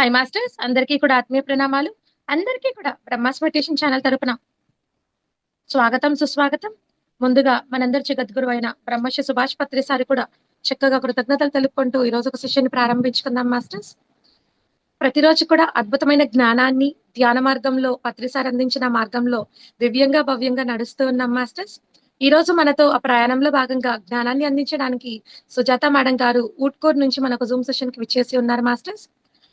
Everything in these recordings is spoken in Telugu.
హాయ్ మాస్టర్స్ అందరికీ కూడా ఆత్మీయ ప్రణామాలు. అందరికీ కూడా బ్రహ్మాస్ మెడిటేషన్ ఛానల్ తరపున స్వాగతం, సుస్వాగతం. ముందుగా మనందరి జగద్గురు అయిన బ్రహ్మశ్రీ సుభాష్ పత్రి సారి కూడా చక్కగా కృతజ్ఞతలు తెలుపుకుంటూ ఈ రోజు ఒక సెషన్ ప్రారంభించుకుందాం మాస్టర్స్. ప్రతిరోజు కూడా అద్భుతమైన జ్ఞానాన్ని ధ్యాన మార్గంలో పత్రిసారి అందించిన మార్గంలో దివ్యంగా భవ్యంగా నడుస్తూ ఉన్నాం మాస్టర్స్. ఈ రోజు మనతో ఆ ప్రయాణంలో భాగంగా జ్ఞానాన్ని అందించడానికి సుజాత మేడం గారు ఊట్కూర్ నుంచి మనకు జూమ్ సెషన్ కి విచ్చేసి ఉన్నారు మాస్టర్స్.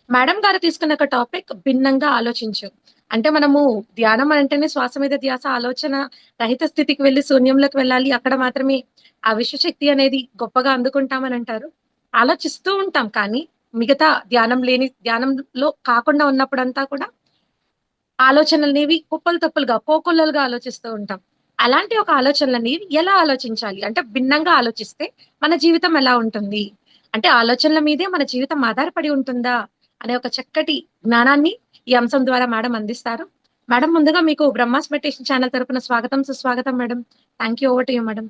మేడం గారు తీసుకున్న ఒక టాపిక్ భిన్నంగా ఆలోచించు. అంటే మనము ధ్యానం అంటేనే శ్వాస మీద ధ్యాస, ఆలోచన రహిత స్థితికి వెళ్ళి శూన్యంలోకి వెళ్ళాలి. అక్కడ మాత్రమే ఆ విశ్వశక్తి అనేది గొప్పగా అందుకుంటామని అంటారు. ఆలోచిస్తూ ఉంటాం కానీ మిగతా ధ్యానంలో కాకుండా ఉన్నప్పుడంతా కూడా ఆలోచనలనేవి కుప్పలు తప్పులుగా పోకొల్లలుగా ఆలోచిస్తూ ఉంటాం. అలాంటి ఒక ఆలోచనలనేవి ఎలా ఆలోచించాలి? అంటే భిన్నంగా ఆలోచిస్తే మన జీవితం ఎలా ఉంటుంది? అంటే ఆలోచనల మీదే మన జీవితం ఆధారపడి ఉంటుందా? అనే ఒక చక్కటి జ్ఞానాన్ని ఈ అంశం ద్వారా మేడం అందిస్తారు. మేడం ముందుగా మీకు బ్రహ్మాస్ మెడిటేషన్ ఛానల్ తరపున స్వాగతం, సుస్వాగతం madam. Thank you. Over to you madam.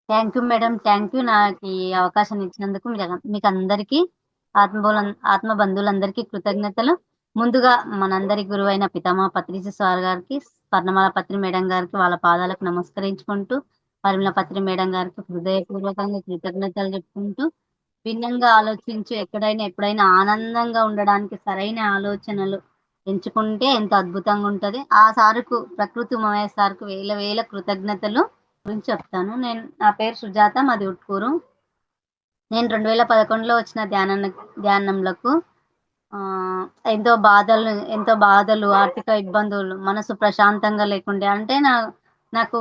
Thank you madam. Thank you నాకు ఈ అవకాశం ఇచ్చినందుకు మీకు అందరికీ ఆత్మ బంధువులందరికీ కృతజ్ఞతలు. ముందుగా మనందరి గురువైన పితామహ పత్రిజీ సార్ గారికి, స్వర్ణమాల పత్రి మేడం గారికి వాళ్ళ పాదాలకు నమస్కరించుకుంటూ, పరిమళ పత్రి మేడం గారికి హృదయపూర్వకంగా కృతజ్ఞతలు చెప్పుకుంటూ, భిన్నంగా ఆలోచించు ఎక్కడైనా ఎప్పుడైనా ఆనందంగా ఉండడానికి సరైన ఆలోచనలు ఎంచుకుంటే ఎంత అద్భుతంగా ఉంటది. ఆ సారుకు ప్రకృతి ఉమామయ్య సార్కు వేల వేల కృతజ్ఞతలు గురించి చెప్తాను. నా పేరు సుజాత, మాది ఉట్కూరు. నేను 2011లో వచ్చిన ధ్యానంలకు ఎంతో బాధలు, ఆర్థిక ఇబ్బందులు, మనసు ప్రశాంతంగా లేకుండే. అంటే నాకు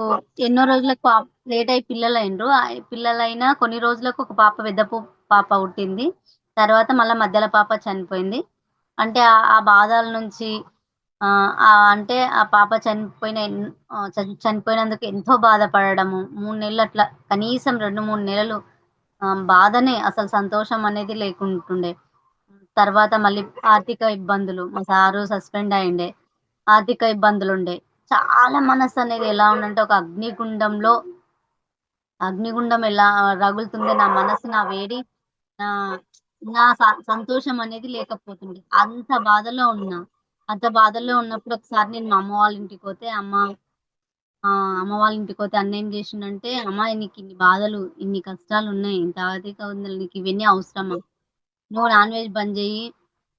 ఎన్నో రోజులకు లేట్ అయి పిల్లలైనరు. పిల్లలైనా కొన్ని రోజులకు ఒక పాప, పెద్ద పాప పుట్టింది. తర్వాత మళ్ళా మధ్యలో పాప చనిపోయింది. అంటే ఆ బాధల నుంచి అంటే ఆ పాప చనిపోయినందుకు ఎంతో బాధపడడము. 3 నెలలు అట్లా కనీసం 2, 3 నెలలు బాధనే, అసలు సంతోషం అనేది లేకుంటుండే. తర్వాత మళ్ళీ ఆర్థిక ఇబ్బందులు. మా సారు సస్పెండ్ అయ్యిండే. ఆర్థిక ఇబ్బందులుండే. చాలా మనసు అనేది ఎలా ఉందంటే ఒక అగ్నిగుండం ఎలా రగులుతుందో నా మనసు, నా వేడి, నా నా సంతోషం అనేది లేకపోతుండే. అంత బాధలో ఉన్నా. అంత బాధల్లో ఉన్నప్పుడు ఒకసారి నేను మా అమ్మ వాళ్ళ ఇంటికి పోతే అన్న ఏం చేసిండంటే, "అమ్మ నీకు ఇన్ని బాధలు, ఇన్ని కష్టాలున్నాయి, ఇంత ఆర్థిక ఇబ్బందులు, నీకు ఇవన్నీ అవసరమా? నువ్వు నాన్ వెజ్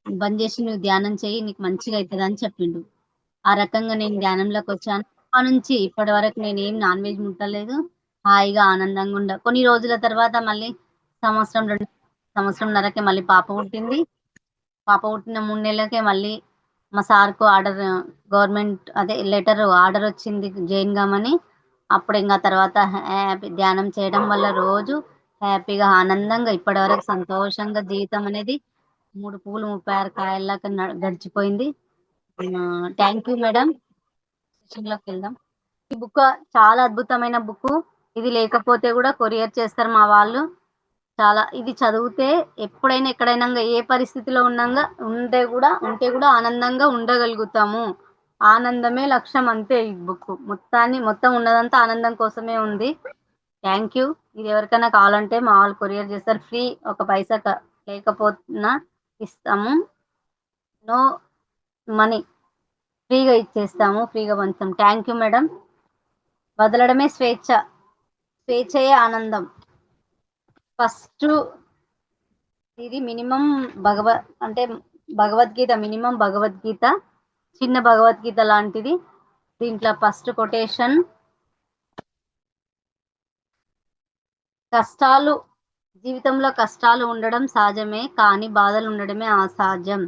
బంద్ చేసి నువ్వు ధ్యానం చెయ్యి, నీకు మంచిగా అయితదని" చెప్పిండు. ఆ రకంగా నేను ధ్యానంలోకి వచ్చాను. అప్పటి నుంచి ఇప్పటి వరకు నేనేం నాన్ వెజ్ ముట్టలేదు. హాయిగా ఆనందంగా కొన్ని రోజుల తర్వాత మళ్ళీ సంవత్సరంన్నరకే మళ్ళీ పాప పుట్టింది. పాప పుట్టిన 3 నెలలకే మళ్ళీ మా సార్‌కు గవర్నమెంట్ లెటర్ ఆర్డర్ వచ్చింది జాయిన్ కామని. అప్పుడు ఇంక తర్వాత ధ్యానం చేయడం వల్ల రోజు హ్యాపీగా, ఆనందంగా ఇప్పటివరకు సంతోషంగా జీవితం అనేది 3 పువ్వులు 36 కాయల్లాగా గడిచిపోయింది. Thank you madam. సెషన్‌లోకి వెళ్దాం. ఈ బుక్ చాలా అద్భుతమైన బుక్కు. ఇది లేకపోతే కూడా కొరియర్ చేస్తారు మా వాళ్ళు. ఇది చదివితే ఎప్పుడైనా ఎక్కడైనా ఏ పరిస్థితిలో ఉంటే కూడా ఆనందంగా ఉండగలుగుతాము. ఆనందమే లక్ష్యం, అంతే. ఈ బుక్ మొత్తం ఉన్నదంతా ఆనందం కోసమే ఉంది. Thank you. ఇది ఎవరికైనా కావాలంటే మా వాళ్ళు కొరియర్ చేస్తారు. ఫ్రీ. ఒక పైసా లేకపోతున్నా ఇస్తాము. No money. ఫ్రీగా ఇచ్చేస్తాము, ఫ్రీగా పంచుతాం. Thank you madam. వదలడమే స్వేచ్ఛ, స్వేచ్ఛయే ఆనందం. ఫస్ట్ ఇది మినిమం భగవద్గీత, మినిమం భగవద్గీత, చిన్న భగవద్గీత లాంటిది. దీంట్లో ఫస్ట్ కొటేషన్, జీవితంలో కష్టాలు ఉండడం సహజమే, కానీ బాధలు ఉండడమే అసహజం.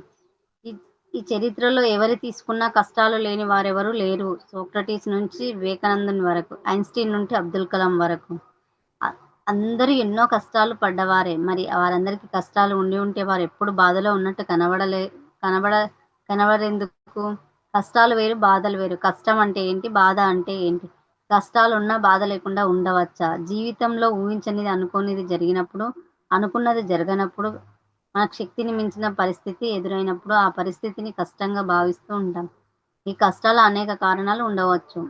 ఈ చరిత్రలో ఎవరు తీసుకున్నా కష్టాలు లేని వారెవరూ లేరు. సోక్రటీస్ నుంచి వివేకానందన్ వరకు, ఐన్స్టీన్ నుండి అబ్దుల్ కలాం వరకు అందరూ ఎన్నో కష్టాలు పడ్డవారే. మరి వారందరికీ కష్టాలు ఉంటే వారు ఎప్పుడు బాధలో ఉన్నట్టు కనబడేందుకు? కష్టాలు వేరు, బాధలు వేరు. కష్టం అంటే ఏంటి? బాధ అంటే ఏంటి? కష్టాలున్నా బాధ లేకుండా ఉండవచ్చా? జీవితంలో ఊహించనిది, అనుకోనిది జరిగినప్పుడు, అనుకున్నది జరగనప్పుడు, మనకు శక్తిని మించిన పరిస్థితి ఎదురైనప్పుడు ఆ పరిస్థితిని కష్టంగా భావిస్తూ ఉంటాం. ఈ కష్టాలు అనేక కారణాలు ఉండవచ్చు.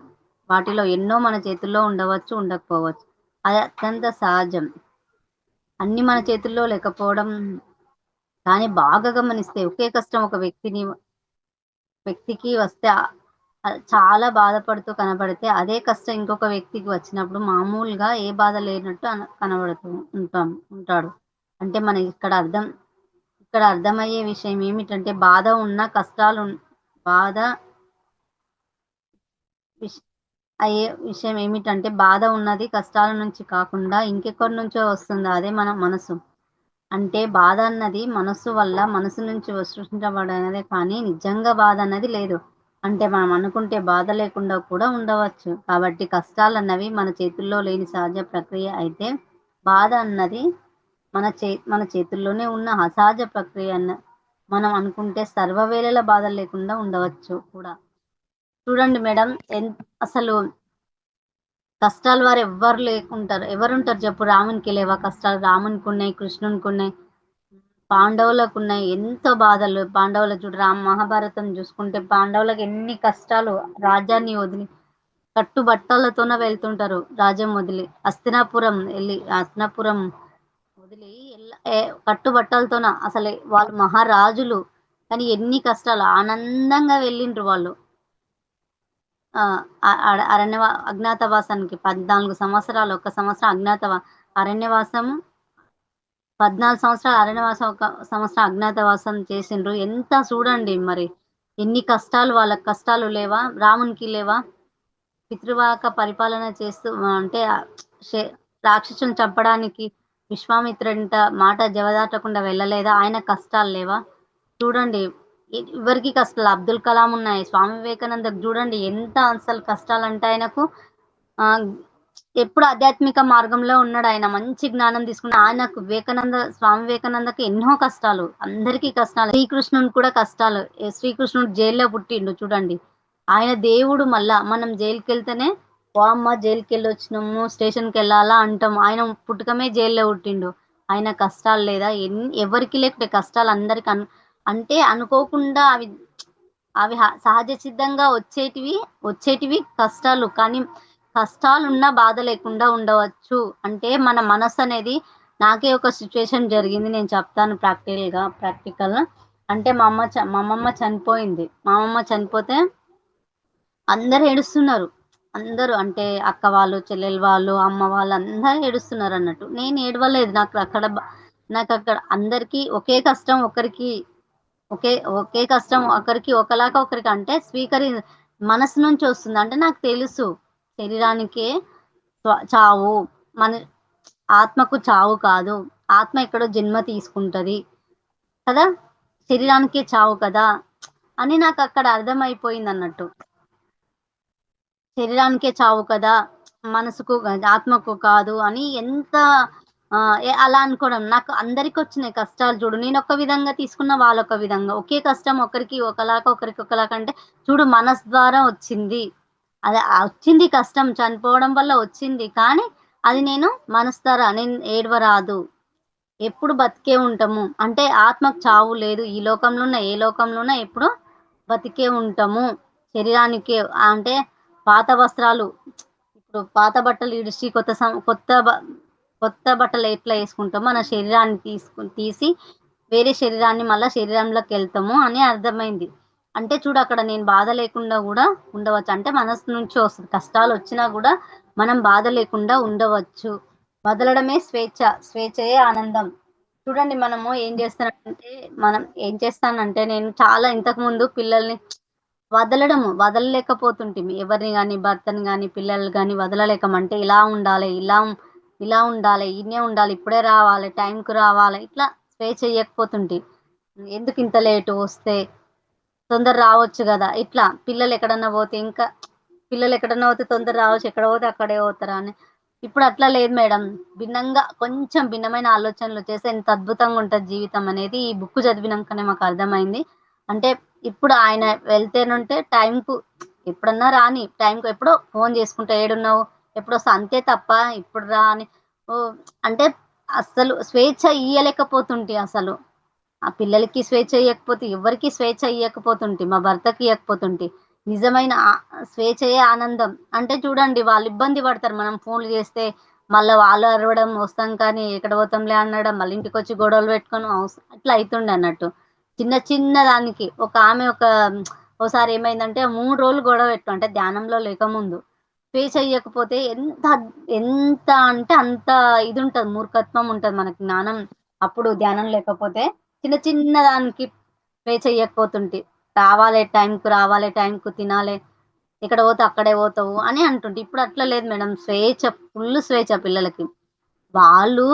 వాటిలో ఎన్నో మన చేతుల్లో ఉండవచ్చు, ఉండకపోవచ్చు. అది అత్యంత సహజం. అన్ని మన చేతుల్లో లేకపోవడం కానీ బాగా గమనిస్తే ఒకే కష్టం ఒక వ్యక్తికి వస్తే చాలా బాధపడుతూ కనబడితే, అదే కష్టం ఇంకొక వ్యక్తికి వచ్చినప్పుడు మామూలుగా ఏ బాధ లేనట్టు కనబడుతూ ఉంటాడు. అంటే మన ఇక్కడ అర్థమయ్యే విషయం ఏమిటంటే బాధ విష్ అయ్యే విషయం ఏమిటంటే బాధ ఉన్నది కష్టాల నుంచి కాకుండా ఇంకెక్కడి నుంచో వస్తుంది. అదే మన మనసు. అంటే బాధ అన్నది మనసు నుంచి సృష్టించబడినదే కానీ నిజంగా బాధ అన్నది లేదు. అంటే మనం అనుకుంటే బాధ లేకుండా కూడా ఉండవచ్చు. కాబట్టి కష్టాలన్నవి మన చేతుల్లో లేని సహజ ప్రక్రియ అయితే, బాధ అన్నది మన చేతుల్లోనే ఉన్న అసహజ ప్రక్రియ మనం అనుకుంటే సర్వవేళలా బాధలు లేకుండా ఉండవచ్చు కూడా. చూడండి మేడం, అసలు కష్టాలు వారు ఎవరుంటారు చెప్పు? రామునికి లేవా కష్టాలు? రామునికున్నాయి, కృష్ణునికున్నాయి, పాండవులకున్నాయి. ఎంతో బాధలు పాండవులు చూడు, మహాభారతం చూసుకుంటే పాండవులకు ఎన్ని కష్టాలు. రాజ్యాన్ని వదిలి కట్టుబట్టలతోనే వెళ్తుంటారు. రాజ్యం వదిలి హస్తినాపురం వదిలి కట్టుబట్టలతోన అసలు వాళ్ళు మహారాజులు. కానీ ఎన్ని కష్టాలు, ఆనందంగా వెళ్ళిండ్రు వాళ్ళు. అజ్ఞాతవాసానికి 14 సంవత్సరాలు, 1 సంవత్సరం అరణ్యవాసము, 14 సంవత్సరాలు అరణ్యవాసం, 1 సంవత్సరం అజ్ఞాతవాసం చేసిండ్రు. ఎంత చూడండి మరి ఎన్ని కష్టాలు, వాళ్ళకి కష్టాలు లేవా? రామునికి లేవా? పితృవాక పరిపాలన చేస్తూ అంటే రాక్షసుని చంపడానికి విశ్వామిత్రుడంట మాట జవదాటకుండా వెళ్ళలేదా? ఆయన కష్టాలు లేవా? చూడండి ఎవరికి కష్టాలు. అబ్దుల్ కలాం ఉన్నాయి, స్వామి వివేకానందకు చూడండి ఎంత అసలు కష్టాలంటే ఆయనకు ఎప్పుడు ఆధ్యాత్మిక మార్గంలో ఉన్నాడు. ఆయన మంచి జ్ఞానం తీసుకున్న ఆయనకు స్వామి వివేకానందకి ఎన్నో కష్టాలు, అందరికీ కష్టాలు. శ్రీకృష్ణుని కూడా కష్టాలు. శ్రీకృష్ణుడు జైల్లో పుట్టిండు చూడండి. ఆయన దేవుడు. మళ్ళా మనం జైలుకి వెళ్తేనే ఓ అమ్మ జైలుకి వెళ్ళి వచ్చినాము, స్టేషన్కి వెళ్ళాలా అంటాము. ఆయన పుట్టుకమే జైల్లో పుట్టిండు. ఆయన కష్టాలు లేదా? ఎవరికి లేకుంటే కష్టాలు అందరికి అంటే అనుకోకుండా అవి సహజ సిద్ధంగా వచ్చేటివి కష్టాలు. కానీ కష్టాలున్నా బాధ లేకుండా ఉండవచ్చు. అంటే మన మనసు అనేది, నాకే ఒక సిచ్యువేషన్ జరిగింది, నేను చెప్తాను ప్రాక్టికల్. అంటే మా అమ్మమ్మ చనిపోయింది. మా అమ్మమ్మ చనిపోతే అందరూ ఏడుస్తున్నారు. అందరూ అంటే అక్క వాళ్ళు, చెల్లెలు వాళ్ళు, అమ్మ వాళ్ళు అందరూ ఏడుస్తున్నారు అన్నట్టు. నేను ఏడవలేదు. నాకు అక్కడ అందరికీ ఒకే కష్టం, ఒకే కష్టం ఒకరికి ఒకలాగా, ఒకరికి అంటే మనసు నుంచి వస్తుంది. అంటే నాకు తెలుసు శరీరానికే చావు, మన ఆత్మకు చావు కాదు. ఆత్మ ఎక్కడో జన్మ తీసుకుంటది కదా, శరీరానికే చావు కదా అని నాకు అక్కడ అర్థమైపోయింది అన్నట్టు. శరీరానికే చావు కదా, మనసుకు ఆత్మకు కాదు అని ఎంత అలా అనుకోవడం. నాకు అందరికి వచ్చినాయి కష్టాలు చూడు. నేను ఒక విధంగా తీసుకున్న, వాళ్ళొక విధంగా. ఒకే కష్టం ఒకరికి ఒకలాగా, ఒకరికి ఒకలాగా. అంటే చూడు, మనసు ద్వారా వచ్చింది. అదే వచ్చింది కష్టం, చనిపోవడం వల్ల వచ్చింది. కానీ అది నేను మనసు ద్వారా నేను ఏడవరాదు. ఎప్పుడు బతికే ఉంటాము. అంటే ఆత్మకు చావు లేదు. ఈ లోకంలో ఉన్న ఏ లోకంలో ఉన్నా ఎప్పుడు బతికే ఉంటాము. శరీరానికి అంటే పాత వస్త్రాలు, ఇప్పుడు పాత బట్టలు ఇడిచి కొత్త బట్టలు ఎట్లా వేసుకుంటామో మన శరీరాన్ని తీసి వేరే శరీరాన్ని మళ్ళా శరీరంలోకి వెళ్తాము అని అర్థమైంది. అంటే చూడు, అక్కడ నేను బాధ లేకుండా కూడా ఉండవచ్చు. అంటే మనసు నుంచి వస్తుంది. కష్టాలు వచ్చినా కూడా మనం బాధ లేకుండా ఉండవచ్చు. వదలడమే స్వేచ్ఛయే ఆనందం. చూడండి, మనం ఏం చేస్తానంటే, నేను చాలా ఇంతకు ముందు పిల్లల్ని వదలలేకపోతుంటిమి. ఎవరిని గాని, భర్తని గాని, పిల్లలు గాని వదలలేకమంటే ఇలా ఉండాలి, ఇలా ఉండాలి, ఈడనే ఉండాలి, ఇప్పుడే రావాలి, టైంకి రావాలి, ఇట్లా స్వేచ్ఛ ఇయ్యకపోతుంటి. ఎందుకు ఇంత లేటు వస్తే తొందర రావచ్చు కదా, ఇట్లా పిల్లలు ఎక్కడన్నా పోతే తొందర రావచ్చు, ఎక్కడ పోతే అక్కడే పోతారా అని. ఇప్పుడు అట్లా లేదు మేడం. కొంచెం భిన్నమైన ఆలోచనలు చేస్తే ఎంత అద్భుతంగా ఉంటది జీవితం అనేది ఈ బుక్ చదివినాకనే మాకు అర్థమైంది. అంటే ఇప్పుడు ఆయన వెళ్తేనంటే టైంకు ఎప్పుడన్నా రాని, టైంకు ఎప్పుడో ఫోన్ చేసుకుంటా, ఏడున్నావు, ఎప్పుడొస్తా, అంతే తప్ప ఇప్పుడు రా అని అంటే అస్సలు స్వేచ్ఛ ఇయ్యలేకపోతుంటి. అసలు ఆ పిల్లలకి స్వేచ్ఛ ఇయ్యకపోతే, ఎవరికి స్వేచ్ఛ ఇయ్యకపోతుంటి, మా భర్తకి ఇయ్యకపోతుంటి. నిజమైన స్వేచ్ఛయే ఆనందం. అంటే చూడండి, వాళ్ళు ఇబ్బంది పడతారు మనం ఫోన్లు చేస్తే, మళ్ళీ వాళ్ళు అరవడం, వస్తాం కానీ ఎక్కడ పోతాంలే అనడం, మళ్ళీ ఇంటికి వచ్చి గొడవలు పెట్టుకొని అట్లా అవుతుండే అన్నట్టు. చిన్న చిన్న దానికి ఒక ఆమె ఒకసారి ఏమైందంటే 3 రోజులు గొడవ పెట్టు అంటే ధ్యానంలో లేకముందు స్వేచ్ఛ ఇయ్యకపోతే ఎంత ఎంత అంటే అంత ఇది ఉంటది, మూర్ఖత్వం ఉంటది మనకి జ్ఞానం. అప్పుడు ధ్యానం లేకపోతే చిన్న చిన్న దానికి స్వేచ్ఛ ఇయ్యకపోతుంటే రావాలే టైంకు, రావాలే టైంకు, తినాలే, ఇక్కడ పోతే అక్కడే పోతావు అని అంటుంటే ఇప్పుడు అట్లా లేదు మేడం. స్వేచ్ఛ, ఫుల్ స్వేచ్ఛ పిల్లలకి. వాళ్ళు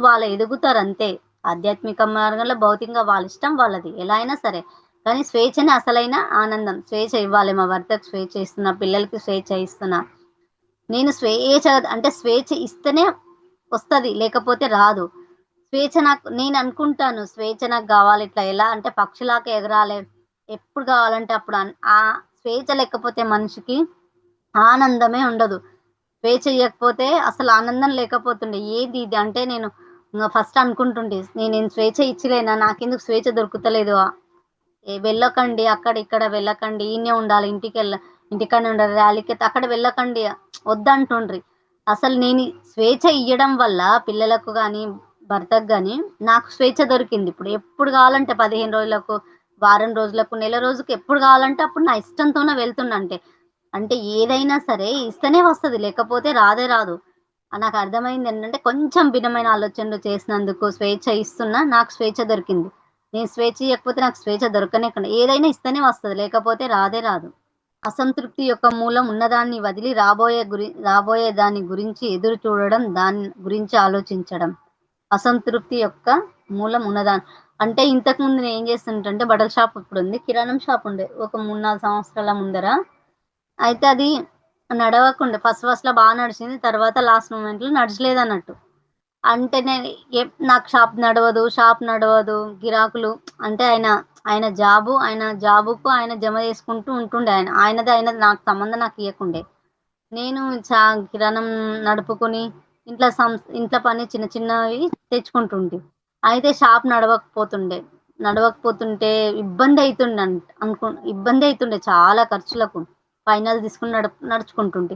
వాళ్ళు ఎదుగుతారు అంతే. ఆధ్యాత్మిక మార్గంలో భౌతికంగా వాళ్ళ ఇష్టం వాళ్ళది ఎలా అయినా సరే. కానీ స్వేచ్ఛనే అసలైన ఆనందం. స్వేచ్ఛ ఇవ్వాలి. మా భర్తకు స్వేచ్ఛ ఇస్తున్నా, పిల్లలకి స్వేచ్ఛ ఇస్తున్నా. నేను స్వేచ్ఛ అంటే స్వేచ్ఛ ఇస్తేనే వస్తది, లేకపోతే రాదు. స్వేచ్ఛ నేను అనుకుంటాను స్వేచ్ఛ నాకు కావాలి. ఇట్లా ఎలా అంటే పక్షిలాగా ఎగరాలి, ఎప్పుడు కావాలంటే అప్పుడు. ఆ స్వేచ్ఛ లేకపోతే మనిషికి ఆనందమే ఉండదు. స్వేచ్ఛ ఇయ్యకపోతే అసలు ఆనందం లేకపోతుండే. ఏది ఇది అంటే నేను ఫస్ట్ అనుకుంటుండే నేను స్వేచ్ఛ ఇచ్చలేనా, నాకెందుకు స్వేచ్ఛ దొరుకుతలేదు, వెళ్ళకండి, అక్కడ ఇక్కడ వెళ్ళకండి, ఈయనే ఉండాలి, ఇంటికాడనే ఉండాలి, ర్యాలీకి అక్కడ వెళ్ళకండి వద్దంటుండ్రి. అసలు నేను స్వేచ్ఛ ఇయ్యడం వల్ల పిల్లలకు కానీ భర్తకు కానీ నాకు స్వేచ్ఛ దొరికింది. ఇప్పుడు ఎప్పుడు కావాలంటే 15 రోజులకు, వారం రోజులకు, నెల రోజుకి ఎప్పుడు కావాలంటే అప్పుడు నా ఇష్టంతోనే వెళ్తున్నా. అంటే ఏదైనా సరే ఇస్తేనే వస్తది, లేకపోతే రాదే రాదు. నాకు అర్థమైంది ఏంటంటే కొంచెం భిన్నమైన ఆలోచనలు చేసినందుకు స్వేచ్ఛ ఇస్తున్నా, నాకు స్వేచ్ఛ దొరికింది. నేను స్వేచ్ఛ ఇయ్యకపోతే నాకు స్వేచ్ఛ దొరకనేకుండా. ఏదైనా ఇస్తేనే వస్తది, లేకపోతే రాదే రాదు. అసంతృప్తి యొక్క మూలం ఉన్నదాన్ని వదిలి రాబోయే దాని గురించి ఎదురు చూడడం, దాని గురించి ఆలోచించడం. అసంతృప్తి యొక్క మూలం ఉన్నదాన్ని అంటే ఇంతకుముందు నేను ఏం చేస్తుంటే బట్టల షాప్ ఇప్పుడు ఉంది, కిరాణం షాప్ ఉండే ఒక 3-4 సంవత్సరాల ముందర. అయితే అది నడవకుండే. ఫస్ట్‌లో బాగా నడిచింది. తర్వాత లాస్ట్ మూమెంట్‌లో నడచలేదన్నట్టు. అంటే నాకు షాప్ నడవదు. గిరాకులు అంటే ఆయన జాబుకు ఆయన జమ చేసుకుంటూ ఉంటుండే ఆయన. ఆయనది నాకు సంబంధం నాకియ్యకుండే. నేను కిరాణం నడుపుకొని ఇంట్లో పని చిన్న చిన్నవి తెచ్చుకుంటుంటి. అయితే షాప్ నడవకపోతుంటే ఇబ్బంది అయితుండే చాలా ఖర్చులకు. ఫైనాన్స్ తీసుకొని నడుచుకుంటుంటి.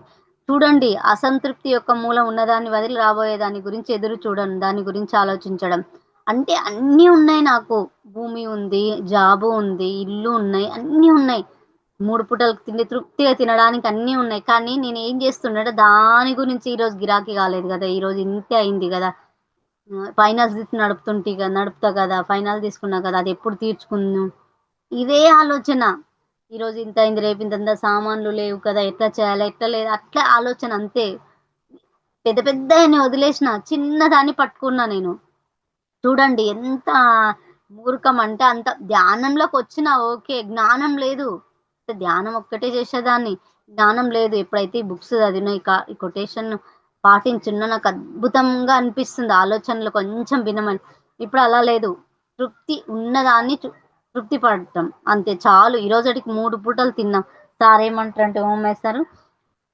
చూడండి, అసంతృప్తి యొక్క మూలం ఉన్నదాన్ని వదిలి రాబోయే దాని గురించి ఎదురు చూడడం, దాని గురించి ఆలోచించడం. అంటే అన్నీ ఉన్నాయి నాకు. భూమి ఉంది, జాబు ఉంది, ఇల్లు ఉన్నాయి, అన్నీ ఉన్నాయి. 3 పూటలకు తిండి తృప్తిగా తినడానికి అన్నీ ఉన్నాయి. కానీ నేను ఏం చేస్తుండంటే దాని గురించి ఈరోజు గిరాకీ కాలేదు కదా! ఈరోజు ఇంతే అయింది కదా! ఫైనాన్స్ నడుపుతా కదా! ఫైనాన్స్ తీసుకున్నా కదా! అది ఎప్పుడు తీర్చుకుందును? ఇదే ఆలోచన. ఈరోజు ఇంత అయింది, రేపు ఇంతంత సామాన్లు లేవు కదా! ఎట్లా చేయాలి? ఎట్లా లేదు? అట్లా ఆలోచన అంతే. పెద్ద పెద్దయన్ని వదిలేసిన. చిన్నదాన్ని పట్టుకున్నా నేను. చూడండి ఎంత మూర్ఖం అంటే అంత. ధ్యానంలోకొచ్చినా ఓకే. జ్ఞానం లేదు. ధ్యానం ఒక్కటే చేసేదాన్ని. జ్ఞానం లేదు. ఎప్పుడైతే ఈ బుక్స్ చదివినా, ఈ కొటేషన్ పాటించినో నాకు అద్భుతంగా అనిపిస్తుంది. ఆలోచనలు కొంచెం భిన్నమని. ఇప్పుడు అలా లేదు. ఉన్నదాన్ని తృప్తి పడటం అంతే చాలు. ఈరోజుటికి 3 పూటలు తిన్నాం. సార్ ఏమంటారంటే ఏమేస్తారు,